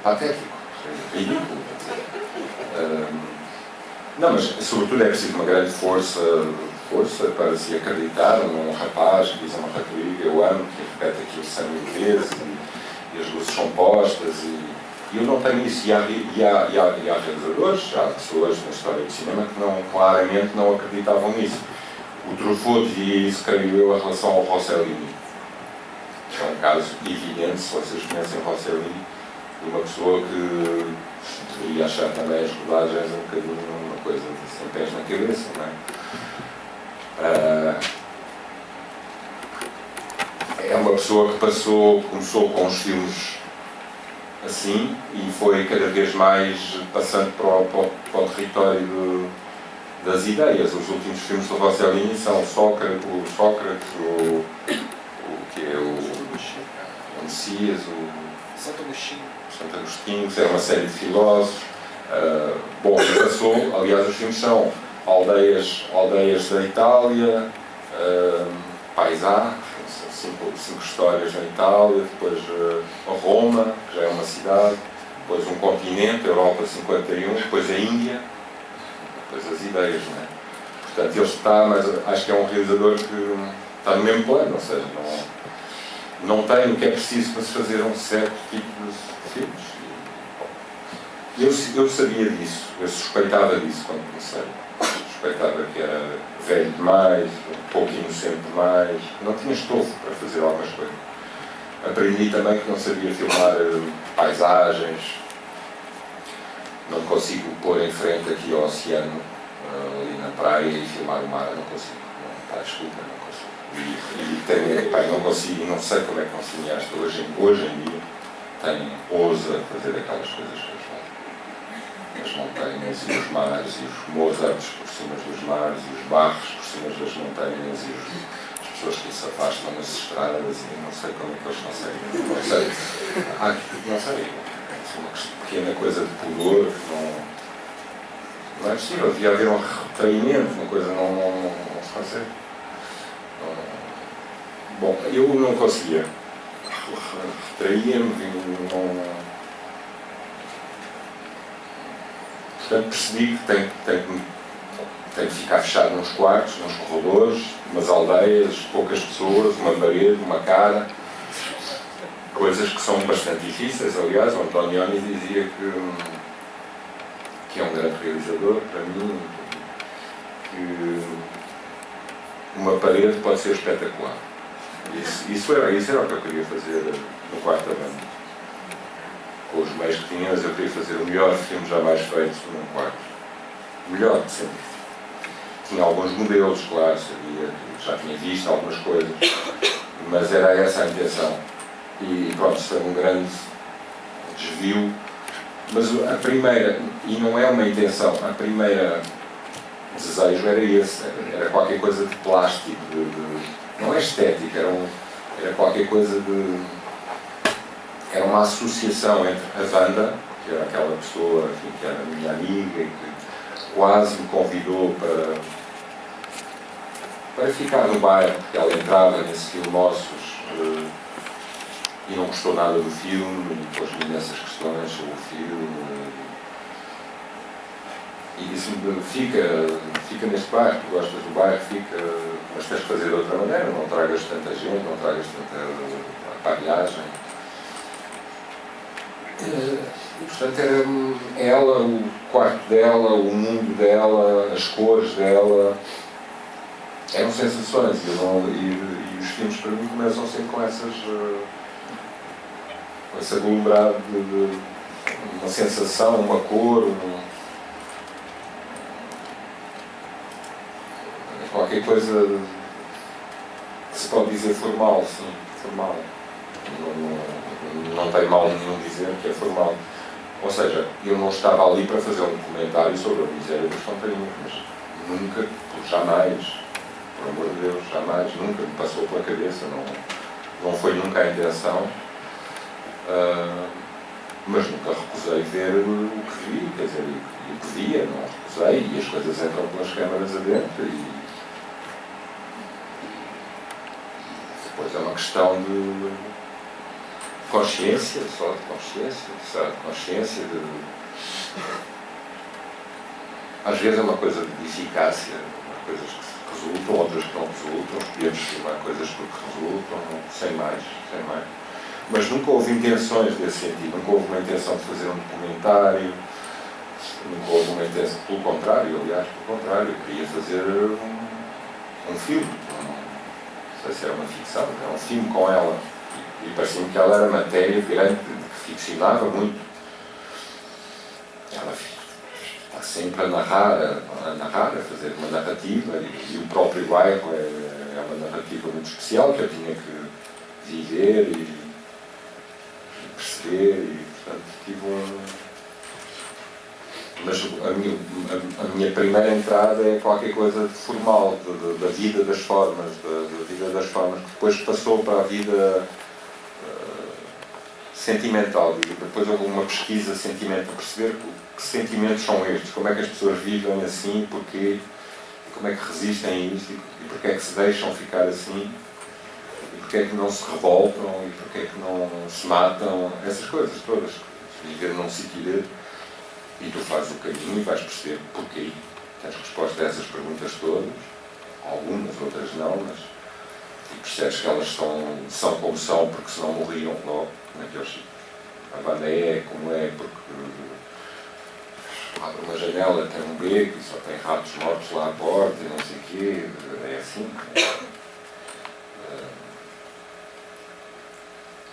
S3: patético, ridículo. Não, mas sobretudo é preciso uma grande força para se acreditar num rapaz que diz a uma rapariga, eu amo, que repete aquilo 100 mil vezes, e as luzes são postas, e eu não tenho isso. E há realizadores, há pessoas na história do cinema que claramente não acreditavam nisso. O Truffaut dizia isso, creio eu, em relação ao Rossellini, que é um caso evidente, se vocês conhecem o Rossellini, de uma pessoa que deveria achar também as rodagens um bocadinho uma coisa sem pés na cabeça, não é? É uma pessoa que começou com os filmes assim e foi cada vez mais passando para o território das ideias. Os últimos filmes do Rossellini são o Sócrates, o que é o Messias, o Santo Agostinho, é uma série de filósofos. Bom, passou, aliás, os filmes são aldeias da Itália, Paisà, 5 histórias na Itália, depois Roma, que já é uma cidade, depois um continente, Europa 51, depois a Índia, depois as ideias, não é? Portanto, ele está, mas acho que é um realizador que está no mesmo plano, ou seja, não tem o que é preciso para se fazer um certo tipo de filmes. Eu sabia disso, eu suspeitava disso quando comecei. Suspeitava que era velho demais, um pouco inocente demais, não tinha estofo para fazer algumas coisas. Aprendi também que não sabia filmar paisagens, não consigo pôr em frente aqui ao oceano, ali na praia, e filmar o mar, não consigo. Desculpa, não consigo. Não consigo, não sei como é que um cineasta hoje em dia ousa fazer aquelas coisas que eles fazem. As montanhas e os mares, e os Mozarts por cima dos mares, e os Barros por cima das montanhas, e as pessoas que se afastam nas estradas, e não sei como é que eles conseguem. Não sei. Não sei. É uma pequena coisa de pudor que não é possível. Devia haver um retraimento, uma coisa não se consegue. Bom, eu não conseguia. Retraía-me, Portanto, percebi que tem que ficar fechado nos quartos, nos corredores, umas aldeias, poucas pessoas, uma parede, uma cara. Coisas que são bastante difíceis. Aliás, o Antonioni dizia que é um grande realizador, para mim, que uma parede pode ser espetacular. Isso era o que eu queria fazer no quarto da banda. com os meios que tinha, mas eu queria fazer o melhor filme jamais feito num quarto. O melhor de sempre. Tinha alguns modelos, claro, sabia, já tinha visto algumas coisas, mas era essa a intenção. E pronto, foi um grande desvio. Mas a primeira, e não é uma intenção, a primeira desejo era esse, era qualquer coisa de plástico, não é estética, era qualquer coisa de... Era uma associação entre a Wanda, que era aquela pessoa, enfim, que era minha amiga e que quase me convidou para ficar no bairro, porque ela entrava nesse filme Nossos e não gostou nada do filme, e pôs-me imensas questões sobre o filme. E disse-me, fica neste bairro, tu gostas do bairro, fica, mas tens de fazer de outra maneira, não tragas tanta gente, não tragas tanta aparelhagem. E, portanto, era ela, o quarto dela, o mundo dela, as cores dela, eram sensações, e os filmes para mim começam sempre com esse aglomerado de uma sensação, uma cor, qualquer coisa que se pode dizer formal, sim, formal. Não tem mal nenhum dizer que é formal. Ou seja, eu não estava ali para fazer um comentário sobre a miséria dos fronteirinhos, mas nunca, jamais, por amor de Deus, jamais, nunca me passou pela cabeça, não foi nunca a intenção, mas nunca recusei ver o que vi, quer dizer, o que via, não recusei, e as coisas entram pelas câmaras adentro, e depois é uma questão de consciência, só de consciência, às vezes é uma coisa de eficácia, coisas que resultam, outras que não resultam, podemos filmar coisas porque resultam, sem mais. Mas nunca houve intenções desse sentido, nunca houve uma intenção de fazer um documentário, nunca houve uma intenção, pelo contrário, eu queria fazer um filme, não sei se era uma ficção, era um filme com ela. E parecia-me que ela era matéria grande, que ficcionava muito. Ela está sempre a narrar, a fazer uma narrativa, e o próprio bairro é uma narrativa muito especial, que eu tinha que viver e perceber, e portanto tive Mas a minha primeira entrada é qualquer coisa de formal, da vida das formas, que depois passou para a vida sentimental. E depois houve uma pesquisa sentimental, perceber que sentimentos são estes, como é que as pessoas vivem assim, porquê, e como é que resistem a isto, e porquê é que se deixam ficar assim, e porquê é que não se revoltam, e porquê é que não se matam, essas coisas todas. Viver num sítio e tu fazes o caminho e vais perceber porquê. Tens resposta a essas perguntas todas, algumas, outras não, mas e percebes que elas são como são porque senão morriam logo naqueles sítios. A banda é como é porque abre uma janela, tem um beco e só tem ratos mortos lá à porta e não sei o quê, é assim.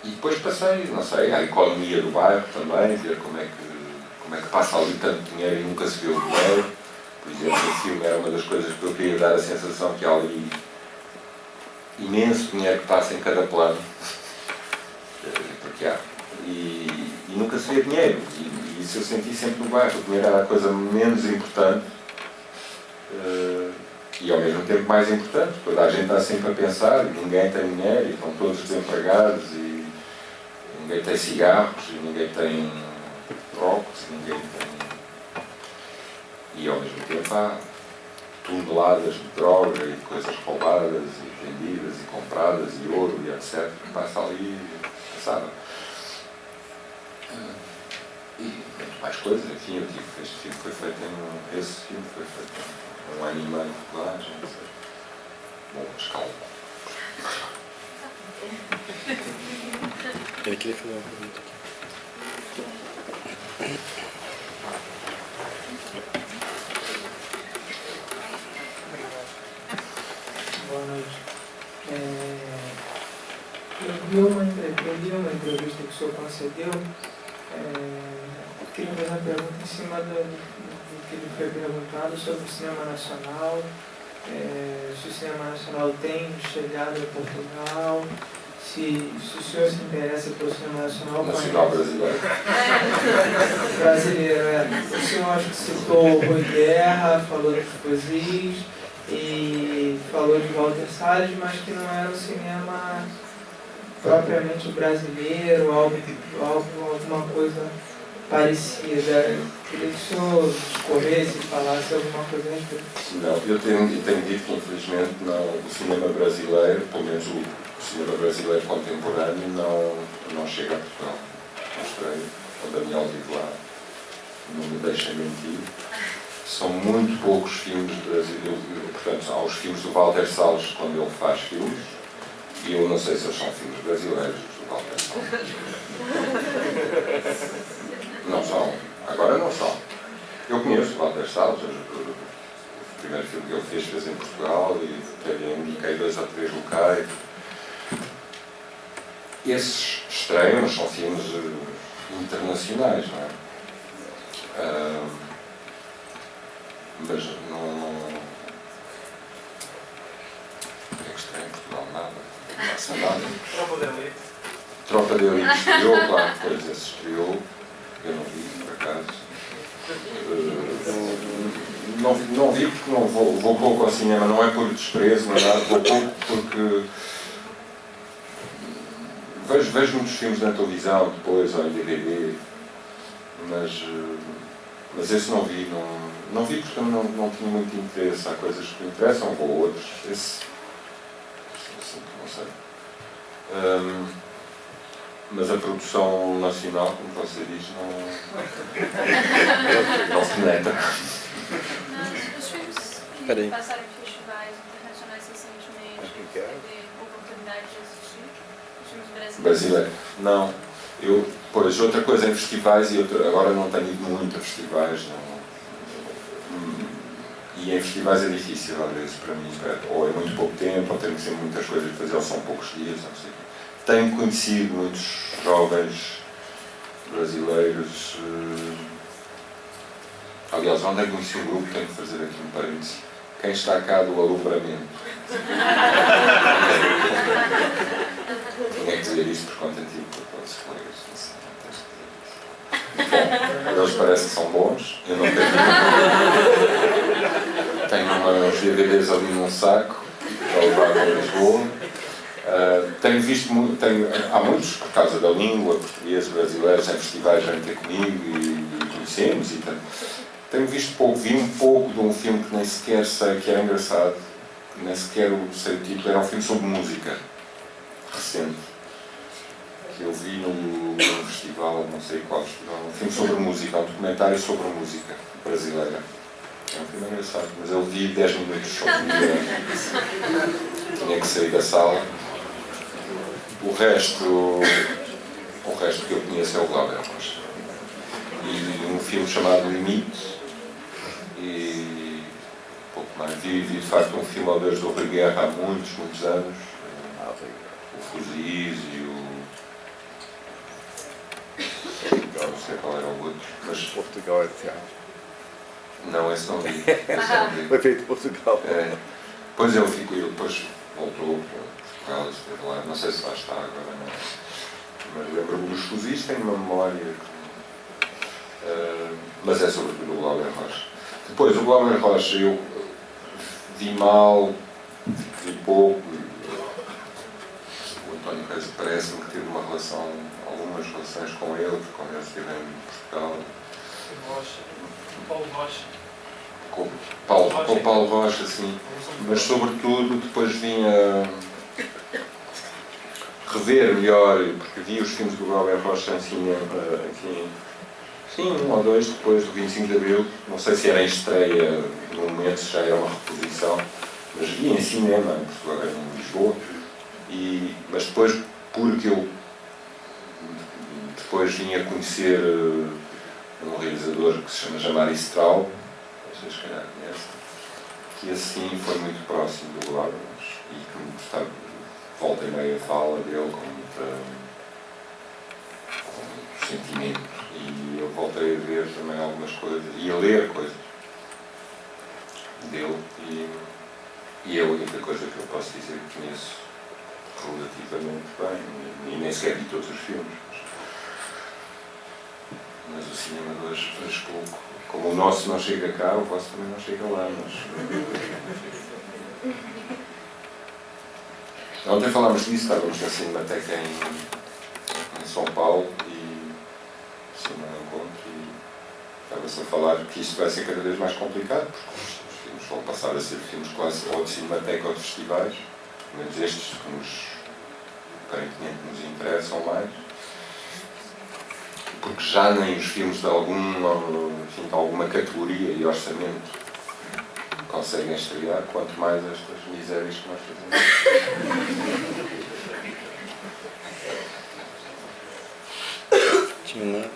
S3: E depois passei, não sei, à economia do bairro também, ver como é que passa ali tanto dinheiro e nunca se vê o dinheiro. Por exemplo, o filme era uma das coisas que eu queria dar a sensação que há ali imenso dinheiro que passa em cada plano, porque há, e nunca se vê dinheiro, e isso eu senti sempre no bairro. O dinheiro era a coisa menos importante e ao mesmo tempo mais importante. Toda a gente está sempre a pensar, e ninguém tem dinheiro, e estão todos desempregados, e ninguém tem cigarros, e ninguém tem trocos, ninguém tem... E ao mesmo tempo há toneladas de droga e de coisas roubadas e vendidas e compradas e ouro e etc. que passa ali passada. E muito mais coisas, enfim, eu digo que este filme foi feito esse filme foi feito em 1 ano e meio de rodagem, etc. Bom, mas calma.
S1: Ele queria fazer uma pergunta aqui.
S5: Boa noite. Eu vi uma entrevista que o senhor concedeu Queria fazer uma pergunta em cima do que lhe foi perguntado sobre o cinema nacional. Se o cinema nacional tem chegado a Portugal, se o senhor se interessa pelo cinema nacional.
S3: Nacional brasileiro.
S5: Brasileiro, O senhor citou o Rui Guerra, falou dos Fuzis e falou de Walter Salles, mas que não era um cinema propriamente brasileiro, alguma coisa parecida. Queria que o senhor discorresse e falasse alguma coisa a respeito.
S3: Não, eu tenho dito que infelizmente o cinema brasileiro, pelo menos o cinema brasileiro contemporâneo, não chega a Portugal. Mostrei, o Daniel vive lá, não me deixem mentir. São muito poucos filmes brasileiros, portanto, há os filmes do Walter Salles quando ele faz filmes, e eu não sei se eles são filmes brasileiros do Walter Salles. Não são, agora não são. Eu conheço o Walter Salles, o primeiro filme que ele fez em Portugal, e até indiquei 2 ou 3 locais. Esses estreiam, mas são filmes internacionais, não é? Mas não. O que é que estreia em Portugal? Nada. Não passa nada. Tropa de Elite estreou, claro, depois esse estreou. Eu não vi, por acaso. Não vi porque não vou pouco ao cinema, não é por desprezo, não é nada, vou pouco porque vejo muitos filmes na televisão depois, ou em DVD, mas esse não vi, não vi porque não tinha muito interesse. Há coisas que me interessam, vou a outros. Esse não sei. Mas a produção nacional, como você diz, não se penetra.
S6: Os filmes que passaram em festivais internacionais recentemente, teve oportunidade de assistir? Os filmes brasileiros?
S3: Não. Pois, outra coisa em festivais, agora não tenho ido muito a festivais, e em festivais é difícil, às vezes, para mim, ou é muito pouco tempo, ou tenho sempre muitas coisas a fazer, ou são poucos dias, não sei. Tenho conhecido muitos jovens brasileiros. Aliás, ontem conheci um grupo, tenho que fazer aqui um parênteses. Quem está cá do alumbramento? Tinha que dizer isto por conta antigo, para os colegas. Não sei, bom, eles parecem que são bons. Eu não tenho uns DVDs ali num saco para levar para Lisboa. Tenho visto há muitos, por causa da língua, portugueses, brasileiros, em festivais vêm ter comigo e conhecemos. Tenho visto pouco, vi um pouco de um filme que nem sequer sei, que era engraçado, nem sequer sei o título, era um filme sobre música, recente, que eu vi num festival, não sei qual festival, um filme sobre música, um documentário sobre música brasileira. É um filme engraçado, mas eu vi 10 minutos só, tinha que sair da sala. O resto que eu conheço é o Glauber Rocha. E um filme chamado Limite. E pouco mais. Vi de facto um filme ao Deus do Rui Guerra há muitos anos. O Fuzis e o. Não sei qual era o outro. Mas
S7: Portugal é teatro.
S3: Não, esse não vi.
S7: Foi feito em Portugal.
S3: Depois ele ficou, depois voltou para Portugal, esteve lá, não sei se lá está agora, não. Mas lembro-me dos Fuzis, tenho uma memória. Mas é sobretudo o Glauber Rocha. Depois, o Glauber Rocha, eu vi mal, vi pouco. O António Reis parece-me que teve algumas relações com ele, porque quando ele esteve em Portugal.
S2: Paulo Rocha.
S3: Com o Paulo Rocha, sim. Mas, sobretudo, depois vinha rever melhor, porque vi os filmes do Glauber Rocha em cinema, enfim, sim, 1 ou 2 depois do 25 de Abril. Não sei se era em estreia no momento, se já era uma reposição, mas vi em cinema, em Lisboa. Mas depois, porque eu depois vim a conhecer um realizador que se chama Jamari Straub, vocês se calhar conhecem, que assim foi muito próximo do Glauber e que me gostava, volta e meia fala dele com muito sentimento, e voltei a ver também algumas coisas e a ler coisas dele, e é a única coisa que eu posso dizer que conheço relativamente bem, e nem sequer vi todos os filmes, mas o cinema de hoje faz pouco. Como o nosso não chega cá, o vosso também não chega lá, mas... Ontem falámos disso, estávamos na Cinemateca em São Paulo e no encontro, e estava-se a falar que isto vai ser cada vez mais complicado, porque os filmes vão passar a ser filmes quase ou de Cinemateca ou de festivais, menos estes que aparentemente nos interessam mais, porque já nem os filmes de alguma categoria e orçamento conseguem estrear, quanto mais estas misérias que nós
S1: fazemos.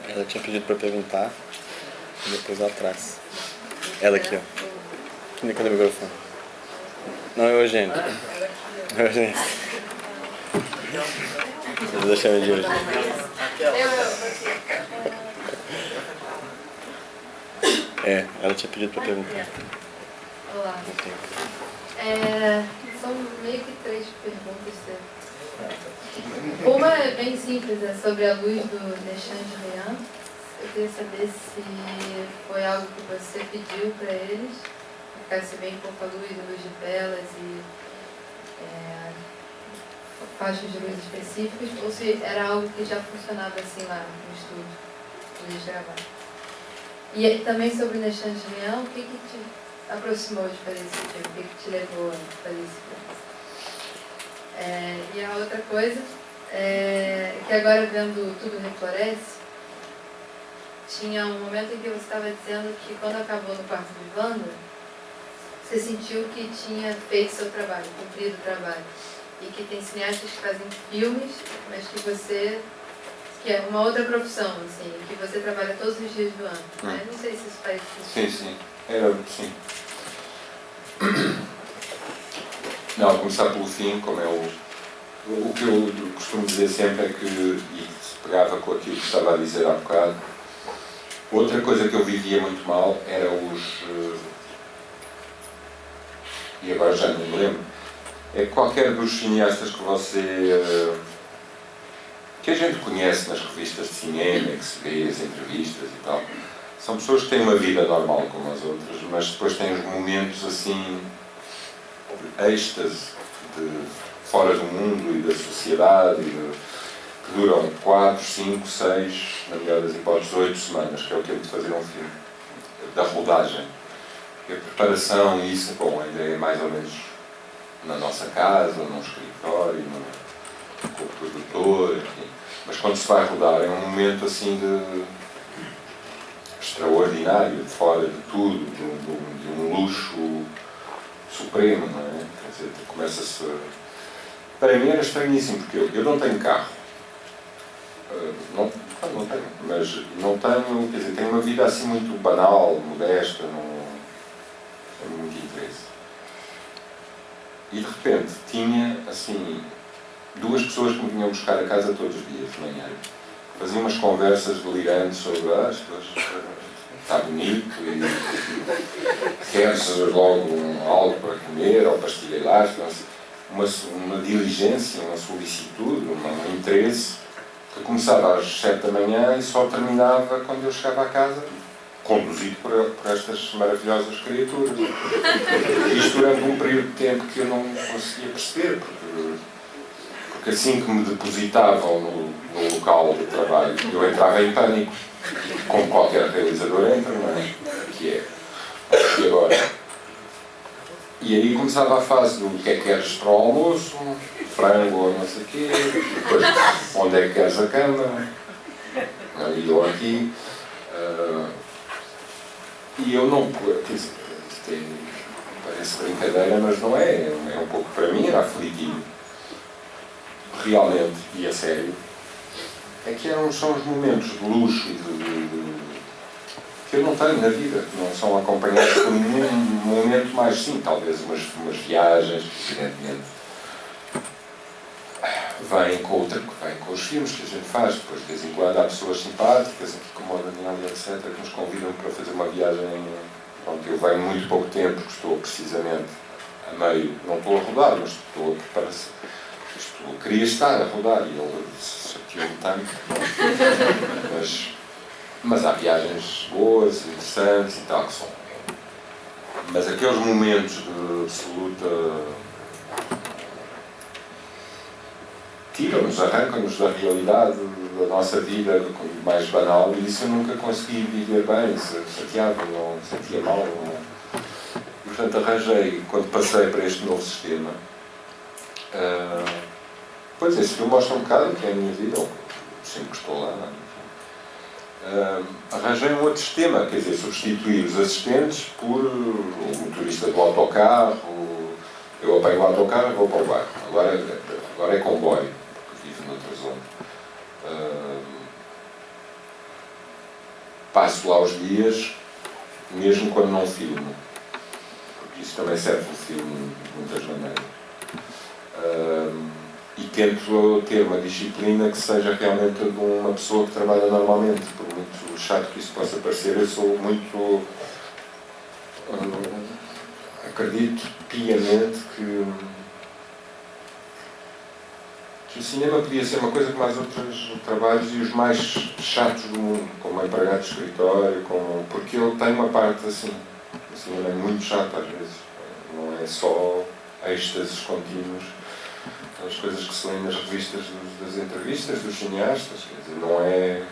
S1: Ela tinha pedido para perguntar e depois lá atrás. Ela aqui, ó. Cadê o microfone? Não, é o Eugênio. É o Eugênio. Vocês chamam de Eugênio. Ela tinha pedido para perguntar.
S8: Olá. São meio que 3 perguntas. Uma é bem simples, é sobre a luz do Nechandrian. Eu queria saber se foi algo que você pediu para eles, que ficasse bem pouca luz de velas e faixas de luz específicas, ou se era algo que já funcionava assim lá no estúdio, que eles gravaram. E também sobre o Nechandrian, o que te aproximou de fazer esse filme? O que te levou a fazer esse filme? E a outra coisa que agora vendo Tudo Refloresce, tinha um momento em que você estava dizendo que quando acabou no quarto de Wanda, você sentiu que tinha feito seu trabalho, cumprido o trabalho. E que tem cineastas que fazem filmes, mas que é uma outra profissão, assim, que você trabalha todos os dias do ano. Né? Não sei se isso faz sentido.
S3: Sim. Sim. Não, começar pelo fim, como é o que eu costumo dizer sempre é que, e se pegava com aquilo que estava a dizer há bocado, outra coisa que eu vivia muito mal era e agora já não me lembro, é qualquer dos cineastas que a gente conhece nas revistas de cinema, que se vê as entrevistas e tal, são pessoas que têm uma vida normal como as outras, mas depois têm os momentos assim, êxtase fora do mundo e da sociedade, que duram 4, 5, 6, na melhor das hipóteses, 8 semanas, que é o tempo de fazer um filme, da rodagem. E a preparação e isso, bom, ainda é mais ou menos na nossa casa, num escritório, com o produtor, enfim. Mas quando se vai rodar é um momento assim extraordinário, fora de tudo, de um luxo supremo, não é? Quer dizer, começa-se... Para mim era estranhíssimo, porque eu não tenho carro. Não tenho, mas não tenho, quer dizer, tenho uma vida assim muito banal, modesta, não tenho muito interesse. E de repente tinha, assim, 2 pessoas que me vinham buscar a casa todos os dias de manhã. Faziam umas conversas delirantes sobre está bonito e queres logo algo para comer ou pastilha elástica, uma diligência, uma solicitude, um interesse que começava às 7 da manhã e só terminava quando eu chegava à casa, conduzido por estas maravilhosas criaturas. Isto durante um período de tempo que eu não conseguia perceber, porque assim que me depositavam no local de trabalho, eu entrava em pânico, como qualquer realizador entra, não é? Que é. E agora? E aí começava a fase do que é que queres para o almoço, frango ou não sei o quê, depois onde é que queres a cama, ali ou aqui. E eu não... Parece brincadeira, mas não é. É um pouco, para mim, era aflitivo. Realmente, e a sério, é que são os momentos de luxo e que eu não tenho na vida, que não são acompanhados por nenhum momento mais, sim, talvez umas viagens, evidentemente, vêm com os filmes que a gente faz. Depois, de vez em quando, há pessoas simpáticas, aqui como o Daniel, etc., que nos convidam para fazer uma viagem. Pronto, eu venho muito pouco tempo, porque estou precisamente a meio, não estou a rodar, mas estou a preparar-se. Queria estar a rodar e ele chateou-me tanto. Mas há viagens boas, interessantes e tal, que são. Mas aqueles momentos de absoluta. Tiram-nos, arrancam-nos da realidade da nossa vida mais banal, e isso eu nunca consegui viver bem, chateava-me, não sentia mal. Não. E, portanto, arranjei, quando passei para este novo sistema, pois esse filme mostra um bocado o que é a minha vida, ou sempre que estou lá, arranjei um outro sistema, quer dizer, substituir os assistentes por o motorista do autocarro. Eu apanho o autocarro e vou para o bairro. Agora é comboio, porque vivo noutra zona. Passo lá os dias, mesmo quando não filmo, porque isso também serve o filme de muitas maneiras. E tento ter uma disciplina que seja realmente de uma pessoa que trabalha normalmente, por muito chato que isso possa parecer. Eu sou muito... acredito piamente que o cinema podia ser uma coisa como as outros trabalhos e os mais chatos do mundo, como empregado de escritório, porque ele tem uma parte assim, o cinema é muito chato às vezes, não é só êxtases contínuos, as coisas que se lêem nas revistas das entrevistas dos cineastas, quer dizer, não é,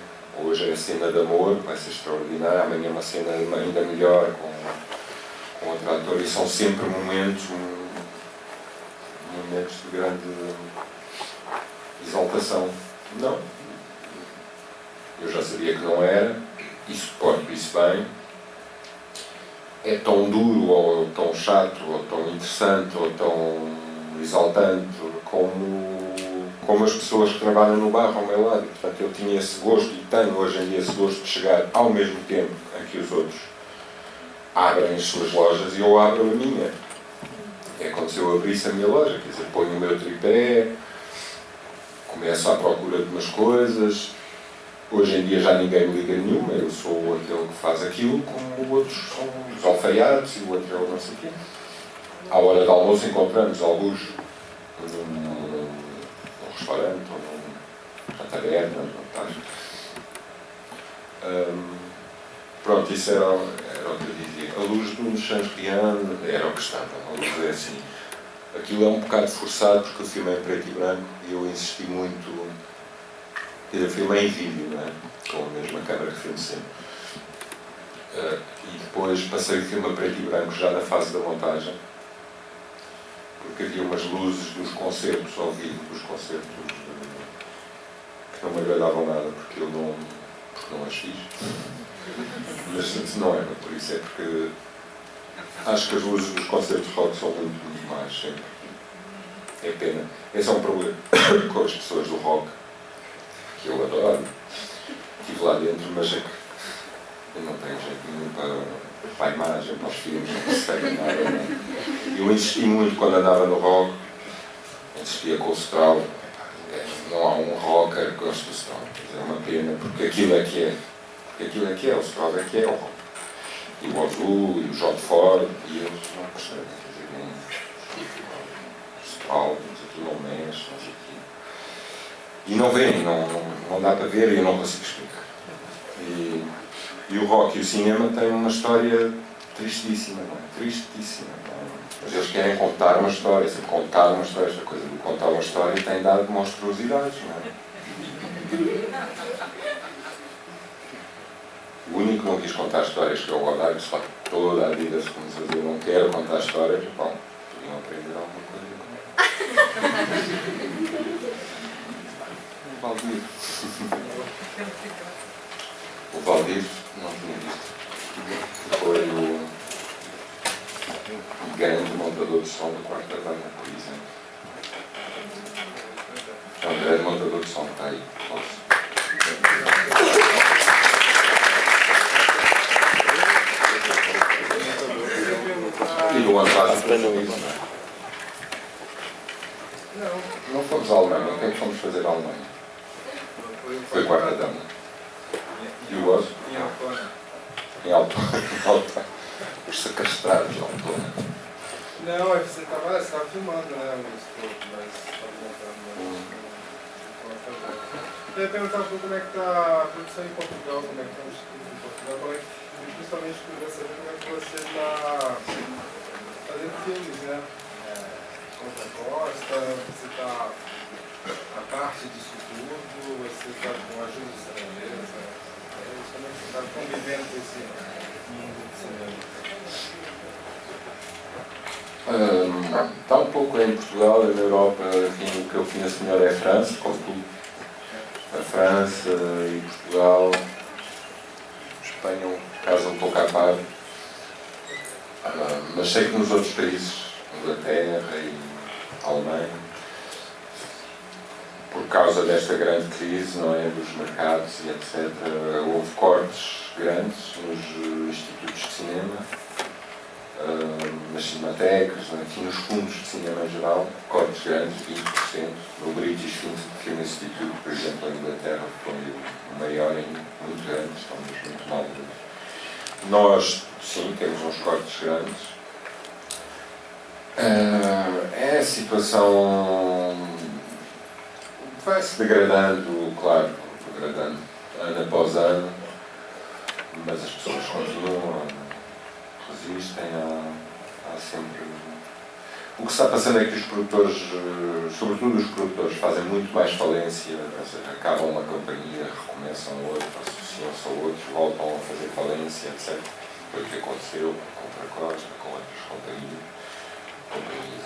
S3: hoje é a cena de amor, vai ser extraordinária, amanhã é uma cena ainda melhor com outro ator, e são sempre momentos de grande exaltação. Não. Eu já sabia que não era, e suporto isso bem. É tão duro, ou tão chato, ou tão interessante, ou tão exaltante, como as pessoas que trabalham no bairro ao meu lado. Portanto, eu tinha esse gosto, e tenho hoje em dia esse gosto de chegar ao mesmo tempo em que os outros abrem as suas lojas e eu abro a minha. É como se eu abrisse a minha loja, quer dizer, ponho o meu tripé, começo à procura de umas coisas. Hoje em dia já ninguém me liga nenhuma, eu sou aquele que faz aquilo, como outros são os alfaiates e o outro é o não sei o quê. À hora de almoço encontramos alguns num restaurante ou numa taberna, pronto, isso era o que eu dizia. A luz do Chansrian era o que estava, a luz é assim. Aquilo é um bocado forçado porque o filme é em preto e branco e eu insisti muito. O filme é em vídeo, não é? Com a mesma câmera que filme sempre. E depois passei o filme a preto e branco já na fase da montagem, porque havia umas luzes dos concertos ao vivo, dos concertos que não me agradavam nada, porque eu não as fiz. Mas não era por isso, é porque acho que as luzes dos concertos de rock são muito mais sempre. É pena. Esse é um problema com as pessoas do rock, que eu adoro. Estive lá dentro, mas é que eu não tenho jeito nenhum para a imagem, para os filmes, não percebem nada. Não. Eu insisti muito quando andava no rock, insistia com o Straub. Não há um rocker que goste do Straub. É uma pena, porque aquilo é que é. Aquilo é que é, o Straub é que é o rock. E o Ozu, e o John Ford, e eles não percebem. O Straub, aquilo não mexe, não sei o quê. E não veem, não dá para ver e eu não consigo explicar. E o rock e o cinema têm uma história tristíssima, não é? Tristíssima. Não é? Mas eles querem contar uma história, sempre contar uma história, esta coisa de contar uma história tem dado monstruosidades, não é? O único que não quis contar histórias, que é o Godard, que se faz toda a vida se começou a dizer, não quero contar histórias, bom, podiam aprender alguma coisa com ele. O Valdir. O Valdir, não tinha visto. Foi o grande montador de som da Quarta Banda, por exemplo. É um grande montador de som, está aí. E o ano passado. Não fomos à Alemanha. O que é que fomos fazer à Alemanha? Foi quarta dama. E o outro? Em Altona. Em Altona. Os sacastrados de Altona.
S9: Não, é que você estava filmando, né? Mas estava montando. Eu ia perguntar um pouco como é que está a produção em Portugal, como é que está o estudo em Portugal, como é que, principalmente queria saber como é que você está fazendo filmes, né? Contra a Costa, você está a parte disso tudo, você está com a ajuda estrangeira, como é que você está convivendo com esse mundo do cinema?
S3: Está um pouco em Portugal e na Europa, enfim, o que eu conheço melhor é a França, como tudo. A França e Portugal, Espanha, um caso um pouco à parte, mas sei que nos outros países, Inglaterra e Alemanha, por causa desta grande crise, não é, dos mercados e etc., houve cortes grandes nos institutos de cinema, nas cinematecas, enfim, nos fundos de cinema em geral, cortes grandes, 20%. No British Film Institute, por exemplo, em Inglaterra, foi o maior muito grande, estamos muito mal. Nós, sim, temos uns cortes grandes. É a situação vai-se degradando, claro, degradando ano após ano, mas as pessoas continuam, resistem, há sempre... O que está passando é que os produtores, sobretudo os produtores, fazem muito mais falência, ou seja, acabam uma companhia, recomeçam outra, associam-se a outros, voltam a fazer falência, etc. Foi o que aconteceu com a Costa, com outras companhias,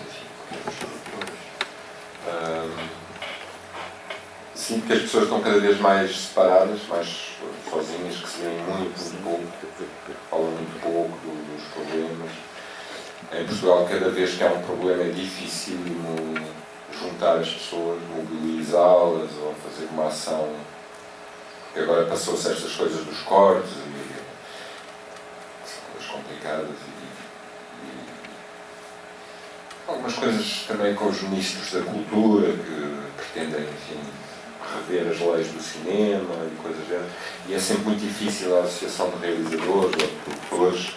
S3: enfim, com outros produtores. Sinto que as pessoas estão cada vez mais separadas, mais sozinhas, que se veem muito pouco, falam muito pouco dos problemas. Em Portugal, cada vez que há um problema é difícil juntar as pessoas, mobilizá-las ou fazer uma ação, porque agora passou-se estas coisas dos cortes e são coisas complicadas e algumas coisas também com os ministros da cultura que pretendem, enfim, rever as leis do cinema e coisas dessas. E é sempre muito difícil a associação de realizadores ou de produtores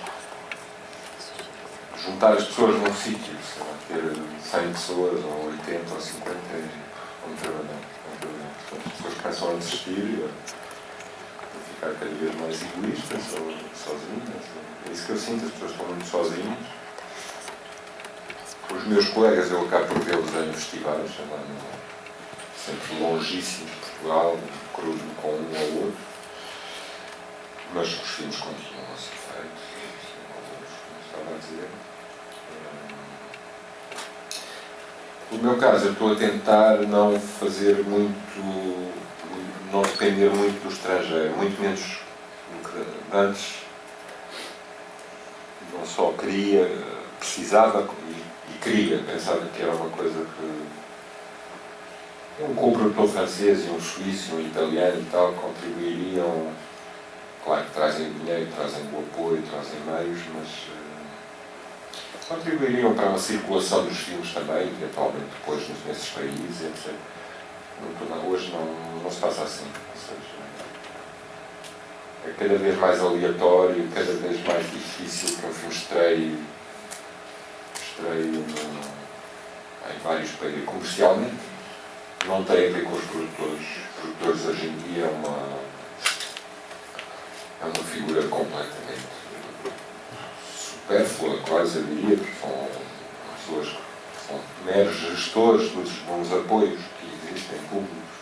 S3: juntar as pessoas num sítio, ter 100 pessoas ou 80 ou 50 e vamos trabalhar. Portanto, as pessoas começam a desistir, a ficar cada vez mais egoístas ou sozinhas. É isso que eu sinto, as pessoas estão muito sozinhas. Os meus colegas, eu acabo por vê-los em festivais, sempre longíssimo de Portugal, cruzo-me com um ou outro, mas os filmes continuam a ser feitos, como estava a dizer. No meu caso, eu estou a tentar não fazer muito, não depender muito do estrangeiro, muito menos do que antes. Não só queria, precisava e queria, pensava que era uma coisa que um co-produtor francês e um suíço, um italiano e tal, contribuiriam, claro que trazem dinheiro, trazem o apoio, trazem meios, mas contribuiriam para uma circulação dos filmes também, eventualmente depois nesses países, etc. Hoje não se passa assim, ou seja, é cada vez mais aleatório, cada vez mais difícil que um filme estreie em vários países, comercialmente. Não tem a ver com os produtores. Os produtores hoje em dia é uma figura completamente supérflua, quase eu diria, porque são pessoas que são meros gestores dos bons apoios que existem públicos.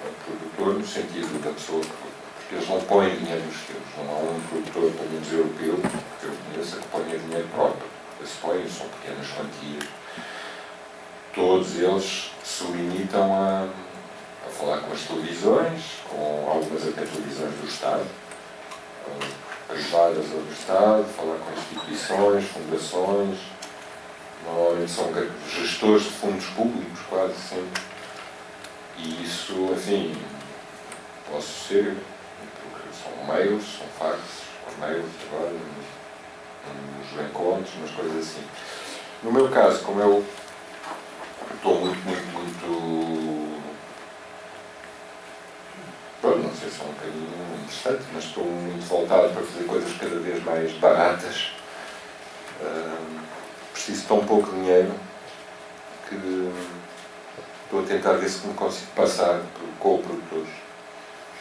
S3: É um produtor no sentido da pessoa porque eles não põem dinheiro nos filmes. Não há um produtor, pelo menos europeu, que eu conheça, que ponha dinheiro próprio. Eles põem, são pequenas quantias. Todos eles se limitam a falar com as televisões, com algumas até televisões do Estado, privadas ou do Estado, falar com instituições, fundações, normalmente são gestores de fundos públicos, quase sempre. E isso, enfim, posso ser, porque são mails, são faxes, mails agora, nos encontros, umas coisas assim. No meu caso, como eu estou muito pronto, não sei se é um caminho interessante, mas estou muito voltado para fazer coisas cada vez mais baratas. Preciso tão pouco dinheiro que estou a tentar ver se me consigo passar por co-produtores.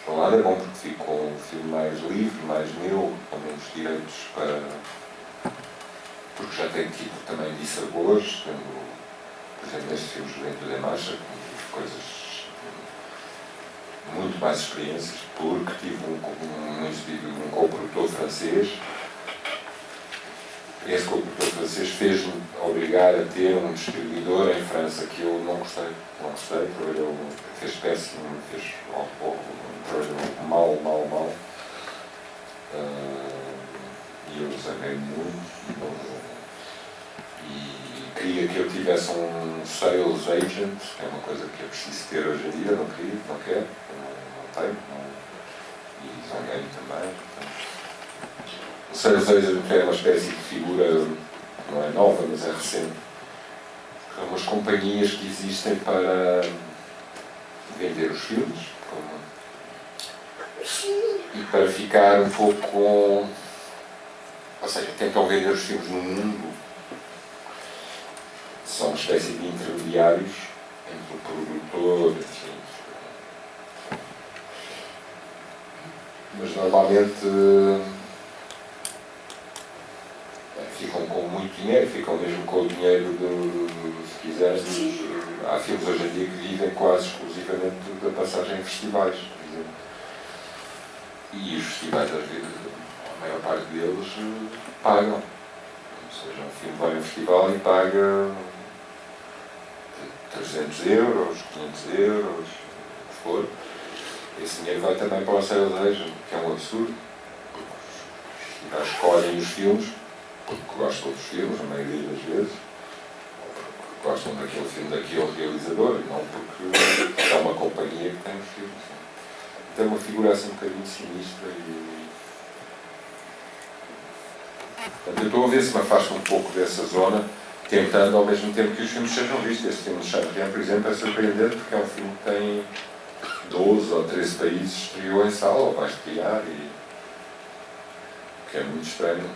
S3: Por um lado é bom porque fico com um filme mais livre, mais meu, com menos direitos para... porque já tenho tido também dissabores, tendo, por exemplo, neste filme Juventude em Marcha, coisas, muito mais experiências, porque tive um co-produtor francês. Esse co-produtor francês fez-me obrigar a ter um distribuidor em França que eu não gostei, trabalhou, fez péssimo, trabalhou mal, e eu desanimei muito, e queria que eu tivesse um sales agent, que é uma coisa que é preciso ter hoje em dia, não quero, não tenho, e zanguei também. O sales agent é uma espécie de figura, não é nova, mas é recente. São umas companhias que existem para vender os filmes e para ficar um pouco com... Ou seja, tentam vender os filmes no mundo. São uma espécie de intermediários entre o produtor, enfim. Mas normalmente ficam com muito dinheiro, ficam mesmo com o dinheiro se quiseres, há filmes hoje em dia que vivem quase exclusivamente da passagem em festivais, por exemplo. E os festivais, às vezes, a maior parte deles pagam. Ou seja, um filme vai a um festival e paga 300 euros, 500 euros, o que for. Esse dinheiro vai também para o sales agent, que é um absurdo. Os festivais escolhem os filmes porque gostam dos filmes, a maioria das vezes, ou porque gostam daquele filme, daquele realizador, e não porque é uma companhia que tem os filmes. Tem uma figura assim um bocadinho sinistra e... Portanto, eu estou a ver se me afasto um pouco dessa zona, tentando ao mesmo tempo que os filmes sejam vistos. Este filme de Champagne, por exemplo, é surpreendente porque é um filme que tem 12 ou 13 países, estreou em sala, ou vai estrear, e... que é muito estranho,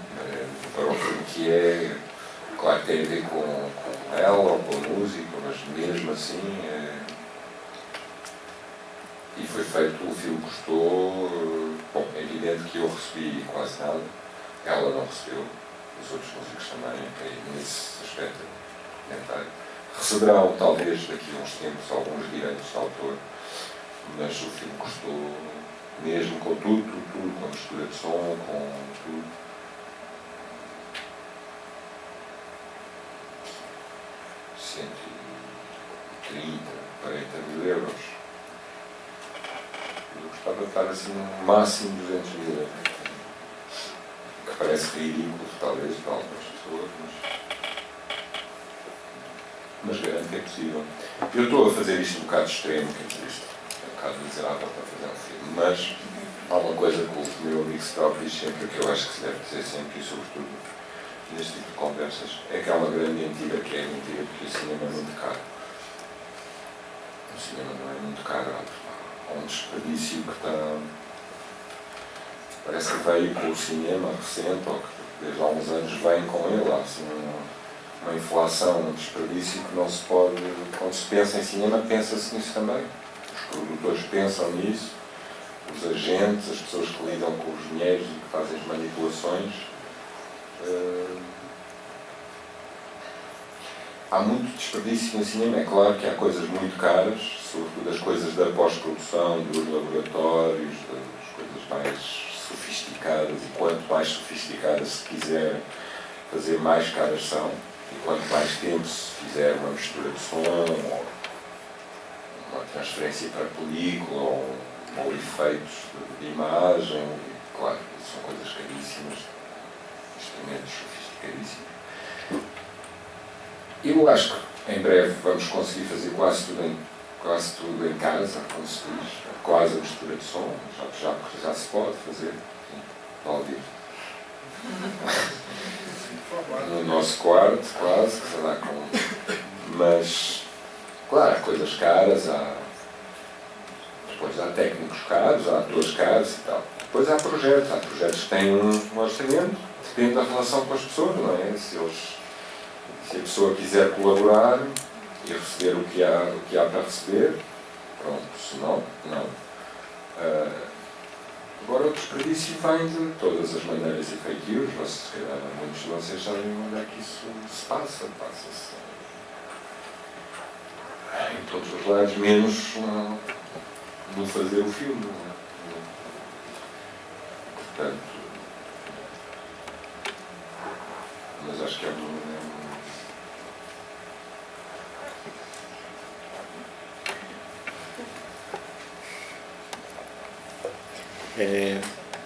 S3: para um filme que é, claro que tem a ver com ela ou com a música, mas mesmo assim e foi feito, o filme custou, bom, é evidente que eu recebi quase nada, ela não recebeu, os outros músicos também, nesse aspecto comentário. Receberão, talvez, daqui a uns tempos, alguns direitos de autor, mas o filme custou, mesmo com tudo, com a mistura de som, com tudo. 130, 40 mil euros. Eu gostava de estar assim no máximo 200 mil euros. Que parece ridículo, talvez, para algumas pessoas, mas garanto que é possível. Eu estou a fazer isto um bocado extremo, quer dizer, isto é um bocado miserável para fazer um filme, mas há uma coisa que o meu amigo Strauss diz sempre, que eu acho que se deve dizer sempre, e sobretudo neste tipo de conversas, é que há uma grande mentira, que é a mentira porque o cinema é muito caro. O cinema não é muito caro, há um desperdício que está... Parece que veio com o cinema recente, ou que desde há uns anos vem com ele, há assim uma inflação, um desperdício que não se pode... Quando se pensa em cinema, pensa-se nisso também. Os produtores pensam nisso, os agentes, as pessoas que lidam com os dinheiros e que fazem as manipulações. Há muito desperdício no cinema. É claro que há coisas muito caras, sobretudo as coisas da pós-produção, dos laboratórios, das coisas mais sofisticadas, e quanto mais sofisticadas se quiserem fazer, mais caras são, e quanto mais tempo se fizer uma mistura de som, ou uma transferência para a película, ou efeitos de imagem, e, claro, são coisas caríssimas, instrumentos sofisticadíssimos. Eu acho que em breve vamos conseguir fazer quase tudo em casa, como se diz, quase a mistura de som, já se pode fazer, ao vivo. No nosso quarto, quase, sei lá, mas Claro, há coisas caras, depois há técnicos caros, há atores caros e tal. Depois há projetos que têm um orçamento, depende da relação com as pessoas, não é? Se a pessoa quiser colaborar e receber o que há para receber, pronto, se não, não. Agora o desperdício vem de todas as maneiras e feitios, se calhar muitos de vocês sabem onde é que isso se passa, passa-se em todos os lados, menos no fazer o filme, não é? Portanto, mas acho que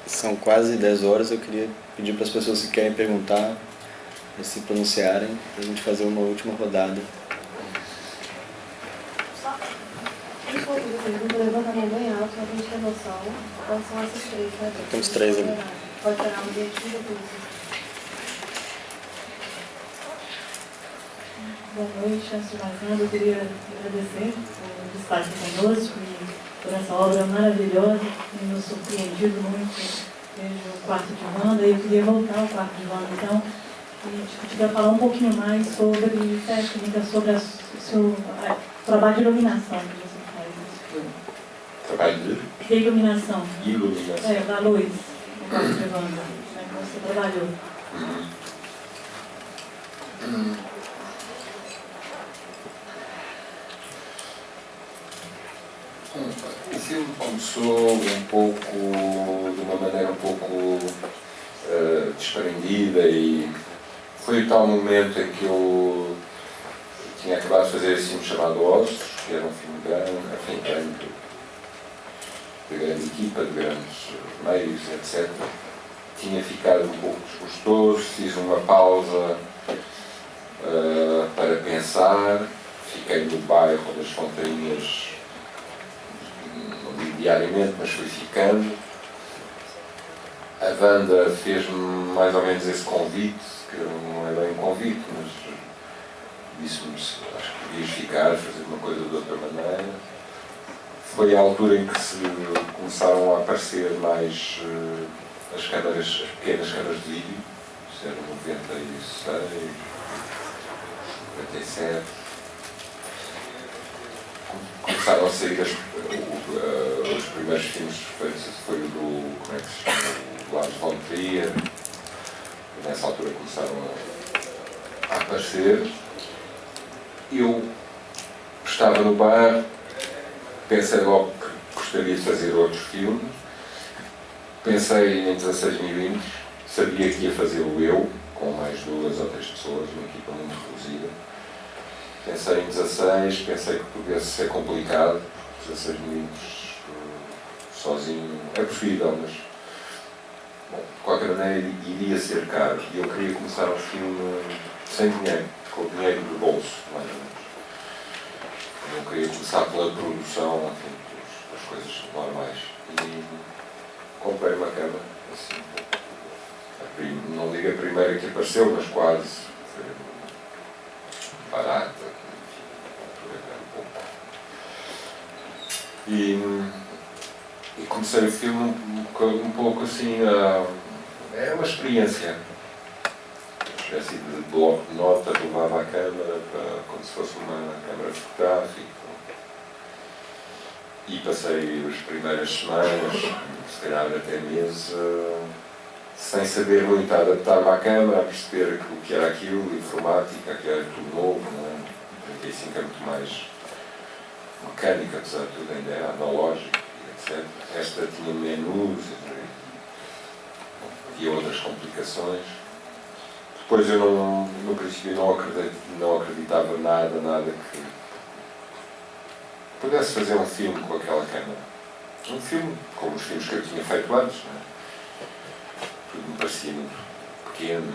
S1: são quase 10 horas, eu queria pedir para as pessoas que querem perguntar, se pronunciarem, para a gente fazer uma última rodada.
S8: Levanta a mão bem alto, para a gente ter noção. Quais são essas três, né?
S1: Temos 3 ali.
S8: Pode pegar um dia aqui depois. Boa noite, antes de mais nada, eu queria agradecer por estar aqui conosco e por essa obra maravilhosa, que nos surpreendido muito desde o quarto de Wanda. E eu queria voltar ao quarto de Wanda, então, e queria falar um pouquinho mais sobre técnica, sobre o seu trabalho de iluminação que você faz nesse filme.
S3: Trabalho de
S8: iluminação.
S3: Iluminação.
S8: Da luz, no quarto de Wanda, né, que você trabalhou.
S3: O filme começou de uma maneira um pouco desprendida, e foi o tal momento em que eu tinha acabado de fazer esse filme chamado Ossos, que era um filme grande, de grande equipa, de grandes meios, etc. Tinha ficado um pouco desgostoso, fiz uma pausa para pensar, fiquei no bairro das Fontainhas, diariamente, mas fui ficando. A Wanda fez-me mais ou menos esse convite, que não é bem um convite, mas disse-me, acho que podias ficar, fazer uma coisa de outra maneira. Foi a altura em que se começaram a aparecer mais as pequenas câmaras de vídeo, isso era 96, 97. Começaram a sair os primeiros filmes, foi o do, como é que se chama, o Lars von Trier. Nessa altura começaram a aparecer. Eu estava no bar, pensei logo que gostaria de fazer outros filmes. Pensei em 16mm, sabia que ia fazê-lo eu, com mais 2 ou 3 pessoas, uma equipa muito reduzida. Pensei em 16, pensei que pudesse ser complicado, 16mm sozinho é possível, mas bom, de qualquer maneira iria ser caro. E eu queria começar um filme sem dinheiro, com o dinheiro do bolso, mais ou menos. Eu queria começar pela produção, enfim, das coisas normais. E comprei uma câmera, assim, não digo a primeira que apareceu, mas quase. Foi barata, e comecei o filme um pouco assim, é uma experiência, uma espécie de bloco de notas, levava a câmera como se fosse uma câmera fotográfica, e passei as primeiras semanas, se calhar até meses, sem saber muito, a adaptar-me à câmera, a perceber o que era aquilo, informática, que era tudo novo, não é? 35 é muito mais mecânica, apesar de tudo ainda é analógico, etc. Esta tinha menus, havia outras complicações. Depois eu no princípio não acreditava nada que pudesse fazer um filme com aquela câmera. Um filme como os filmes que eu tinha feito antes, não é? Tudo me parecia muito pequeno,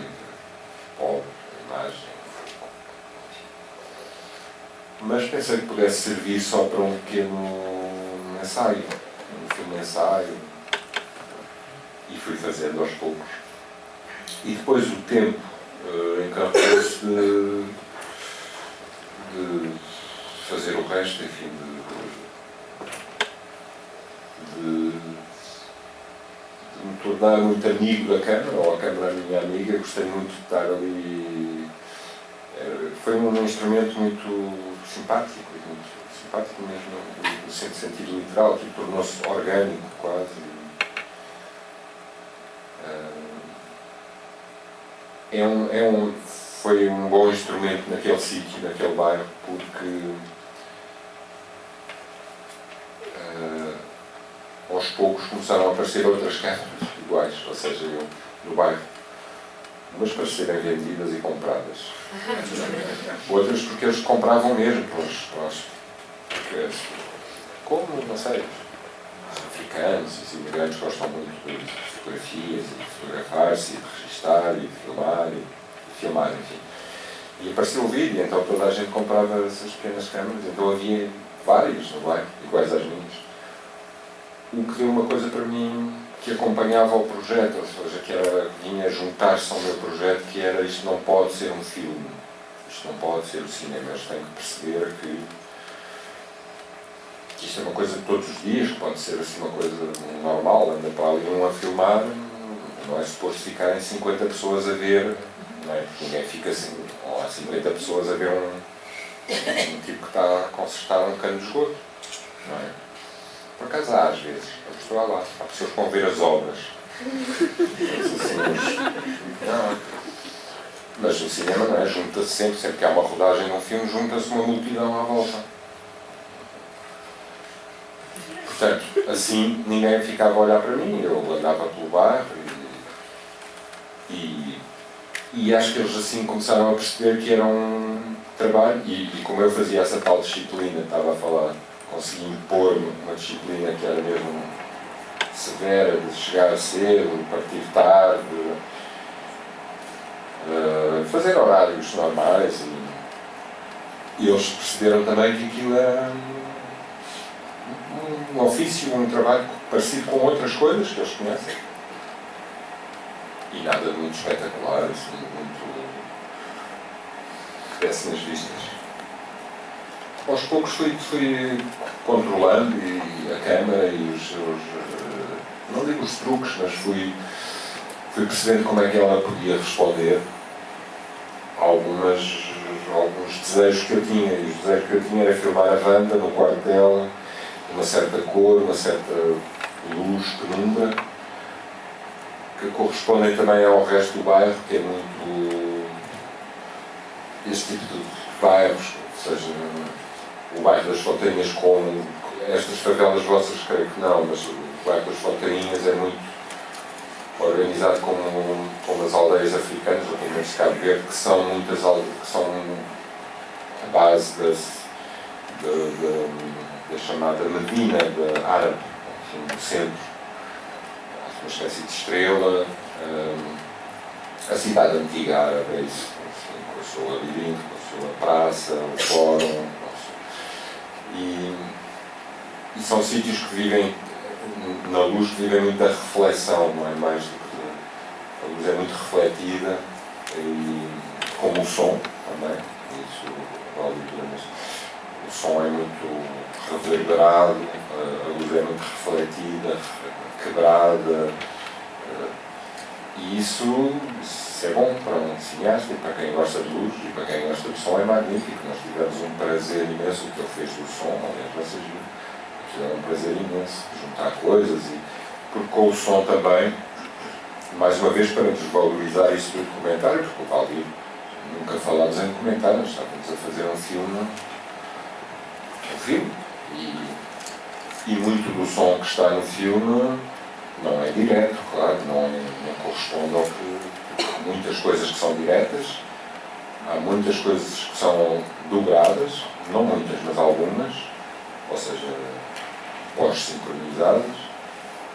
S3: pobre, a imagem. Mas pensei que pudesse servir só para um pequeno ensaio, um filme ensaio, e fui fazendo aos poucos. E depois o tempo encarregou-se de fazer o resto, enfim, de me tornar muito amigo da Câmara, ou a Câmara a minha amiga. Gostei muito de estar ali. Foi um instrumento muito simpático mesmo, no sentido literal, que tornou-se orgânico quase. Foi um bom instrumento naquele sítio, naquele bairro, porque aos poucos começaram a aparecer outras câmaras iguais, ou seja, eu no bairro, umas para serem vendidas e compradas, outras porque eles compravam mesmo, porque, como, não sei, os africanos, os imigrantes gostam muito de fotografias, e de fotografar-se, e de registar, e de filmar, enfim. E apareceu o vídeo, então toda a gente comprava essas pequenas câmaras, então havia várias no bairro, iguais às minhas. O que deu uma coisa para mim que acompanhava o projeto, ou seja, que vinha juntar-se ao meu projeto, que era: isto não pode ser um filme, isto não pode ser o cinema, eles têm que perceber que isto é uma coisa de todos os dias, que pode ser assim uma coisa normal, anda para ali um a filmar, não é suposto ficarem 50 pessoas a ver, não é? Ninguém fica assim, ou há 50 pessoas a ver um tipo que está a consertar um cano de esgoto, não é? Por acaso há, às vezes, há pessoas que vão ver as obras. Mas o cinema não é, junta-se sempre que há uma rodagem de um filme, junta-se uma multidão à volta. Portanto, assim ninguém ficava a olhar para mim, eu andava pelo bairro e acho que eles assim começaram a perceber que era um trabalho, e como eu fazia essa tal disciplina, estava a falar, consegui impor uma disciplina que era mesmo severa, de chegar cedo, partir tarde, fazer horários normais, e eles perceberam também que aquilo era um ofício, um trabalho parecido com outras coisas que eles conhecem, e nada de muito espetacular, assim, muito que desse nas vistas. Aos poucos fui controlando a câmara e os seus, não digo os truques, mas fui percebendo como é que ela podia responder a alguns desejos que eu tinha. E os desejos que eu tinha era filmar a Wanda no quarto dela, uma certa cor, uma certa luz, penumbra, que correspondem também ao resto do bairro, que é muito este tipo de bairros, ou seja, o bairro das Fontainhas, com estas favelas vossas, creio que não, mas o bairro das Fontainhas é muito organizado como as aldeias africanas, ou pelo menos de Cabo Verde, que são muitas aldeias, que são a base da chamada Medina árabe, enfim, do centro, uma espécie de estrela, a cidade antiga árabe, é isso, assim, com o seu labirinto, com a sua praça, o fórum, e são sítios que vivem na luz, que vivem muito da reflexão, não é mais do que a luz é muito refletida, e como o som também, isso o som é muito reverberado, a luz é muito refletida, quebrada, e isso é bom para um cineasta e para quem gosta de luz e para quem gosta de som, é magnífico. Nós tivemos um prazer imenso, o que ele fez do som, aliás, vocês tiveram um prazer imenso de juntar coisas, e porque com o som também, mais uma vez, para desvalorizar isso do documentário, porque o Valdir nunca falámos em documentário, nós estávamos a fazer um filme, e muito do som que está no filme não é direto, claro, não corresponde ao que muitas coisas que são diretas, há muitas coisas que são dobradas, não muitas, mas algumas, ou seja, pós-sincronizadas,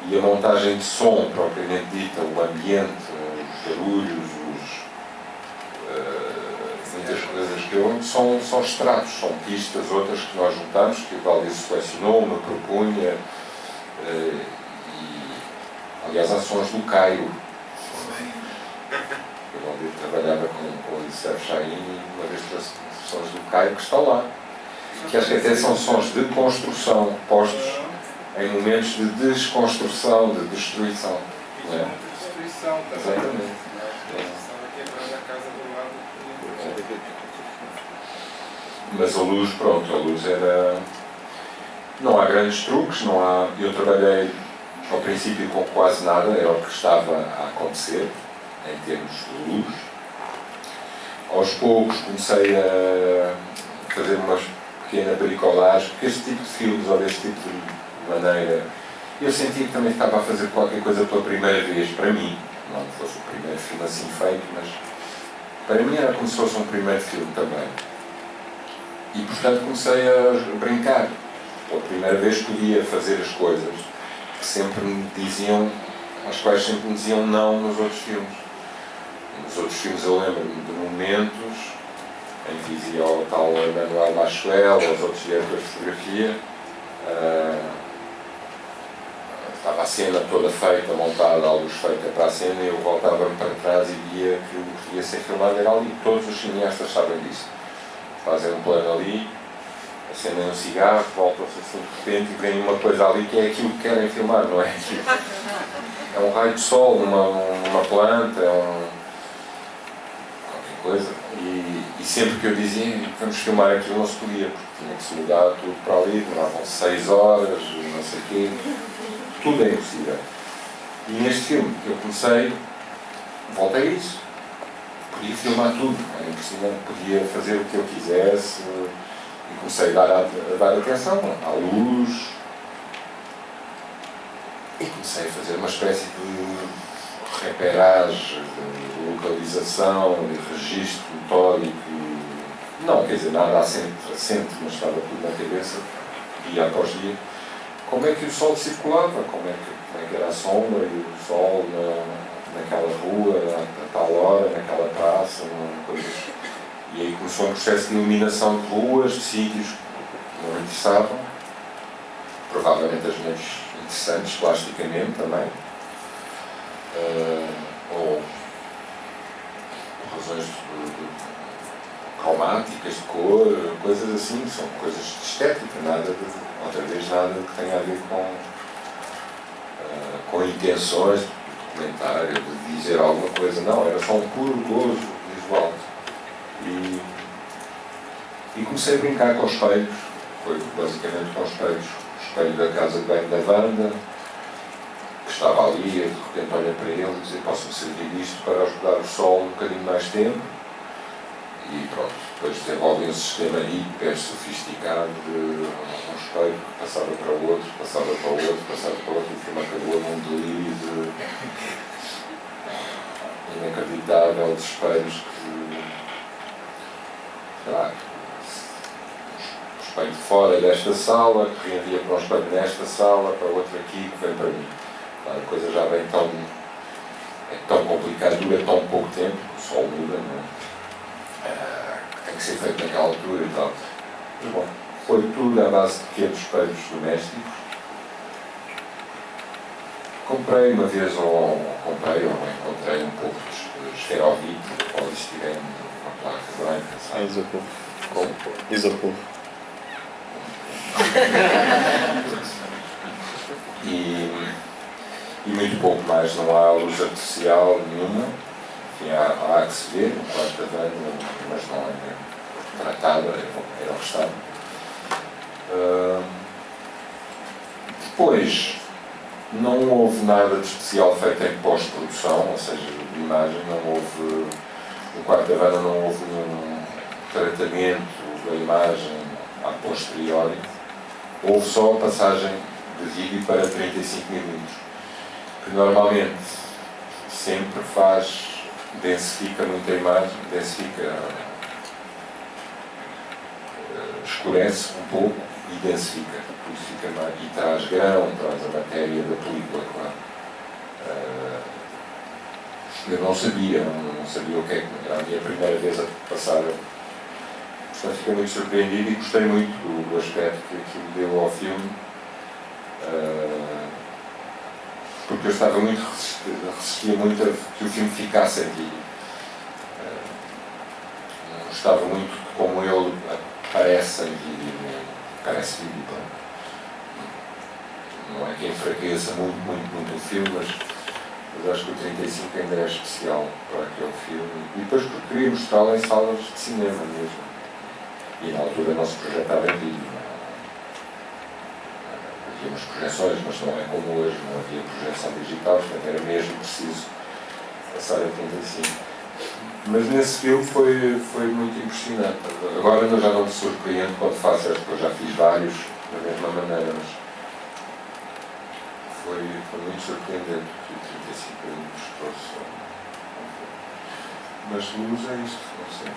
S3: e a montagem de som propriamente dita, o ambiente, os barulhos, muitas coisas que são extratos, são pistas, outras que nós juntamos, que o Valdir selecionou, me propunha, e aliás há sons do Cairo. O Valdir trabalhava com o Youssef Chahine, e uma vez trouxe sons do Cairo que estão lá. que acho que até são sons de construção postos em momentos de desconstrução, de destruição. Não é?
S9: Destruição também.
S3: Exatamente.
S9: Estava quebrando a casa do lado.
S3: Mas a luz, pronto, a luz era... Não há grandes truques, não há... Eu trabalhei ao princípio com quase nada, era o que estava a acontecer em termos de luz. Aos poucos comecei a fazer uma pequena bricolagem, porque este tipo de filmes ou deste tipo de maneira, eu sentia que também estava a fazer qualquer coisa pela primeira vez, para mim. Não fosse o primeiro filme assim feito, mas para mim era como se fosse um primeiro filme também. E portanto comecei a brincar. Pela primeira vez podia fazer as coisas que sempre me diziam, às quais sempre me diziam não nos outros filmes. Nos outros filmes eu lembro-me de momentos em que dizia ao tal Manuel Machuel, aos outros diretores de fotografia, estava a cena toda feita, montada, a luz feita para a cena, e eu voltava-me para trás e via que o que ia ser filmado era ali. Todos os cineastas sabem disso. Fazem um plano ali, acendem um cigarro, voltam-se assim de repente e vem uma coisa ali que é aquilo que querem filmar, não é aquilo. É um raio de sol numa planta, é qualquer coisa. E sempre que eu dizia, vamos filmar aquilo, não se podia, porque tinha que se mudar tudo para ali, demoravam 6 horas, não sei o quê. Tudo é impossível. E neste filme que eu comecei, voltei a isso. Podia filmar tudo, era impressionante, podia fazer o que eu quisesse. E comecei a dar atenção à luz. E comecei a fazer uma espécie de reperagem, de localização, de registro metódico. Não, quer dizer, nada assente, mas estava tudo na cabeça, dia após dia. Como é que o sol circulava, como é que era a sombra e o sol naquela rua, a tal hora, naquela praça, coisa. E aí começou um processo de iluminação de ruas, de sítios que não me interessavam, provavelmente as menos interessantes plasticamente também, ou razões cromáticas, de cor, coisas assim, são coisas de estética, outra vez nada que tenha a ver com intenções de documentário, de dizer alguma coisa, não, era só um puro gozo visual. E comecei a brincar com os espelhos, foi basicamente com os espelhos. O espelho da casa de banho da Wanda, que estava ali, eu de repente olho para ele e dizer, posso-me servir disto para ajudar o sol um bocadinho mais tempo. E pronto, depois desenvolvi um sistema hiper sofisticado de um espelho que passava para o outro, passava para o outro, passava para o outro, e o filme acabou num delírio inacreditável de espelhos que, sei lá, o espelho de fora desta sala, que reenvia para um espelho nesta sala, para outro aqui, que vem para mim. A coisa já vem tão complicada, dura tão pouco tempo, o sol muda, não é? Tem que ser feito naquela altura e tal. Mas bom, foi tudo à base de pequenos espelhos domésticos. Comprei uma vez, ou encontrei um pouco de esferovite, polistireno, uma placa branca, sabe?
S1: Isopor. Como? Isopor.
S3: E muito pouco mais, não há luz artificial nenhuma. Enfim, há que se ver, um quarto de banho, mas não é tratada, era o que estava. Depois, não houve nada de especial feito em pós-produção, ou seja, de imagem, não houve, no quarto de banho não houve nenhum tratamento da imagem a posteriori. Houve só a passagem de vídeo para 35mm, que normalmente sempre densifica muito a imagem, escurece um pouco e densifica, fica mais, e traz grão, traz a matéria da película, claro. Eu não sabia o que é que era a minha primeira vez a passar. Portanto, fiquei muito surpreendido e gostei muito do aspecto que aquilo deu ao filme, porque eu estava muito resistia muito a que o filme ficasse aqui. Gostava muito de como ele aparece em vídeo. parece vivível. Não é que enfraqueça muito o filme, mas acho que o 35 ainda é especial para aquele filme. E depois porque queria mostrá-lo em salas de cinema mesmo. E na altura não se projetava em vídeo. Havia umas projeções, mas não é como hoje, não havia projeção digital, portanto era mesmo preciso passar a 35. Mas nesse filme foi muito impressionante. Agora eu já não me surpreendo quando faço este, porque eu já fiz vários da mesma maneira, mas foi muito surpreendente que o 35 minutos trouxe. Mas luz é isto, não sei.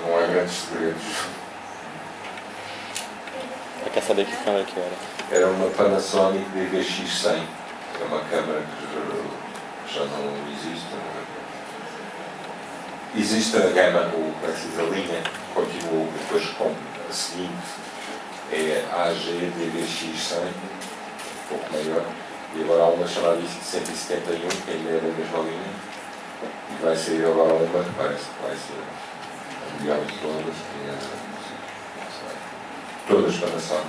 S3: Não há grandes segredos.
S1: Quer saber que câmera que era?
S3: Era uma Panasonic DVX-100, que é uma câmera que já não existe. Existe a gama, a linha, continuou, depois com a seguinte, é a AG DVX-100, um pouco maior, e agora há uma chamada 171, que ainda é da mesma linha, e vai sair agora uma que parece que vai ser a melhor de todas, que é todas Panasonic.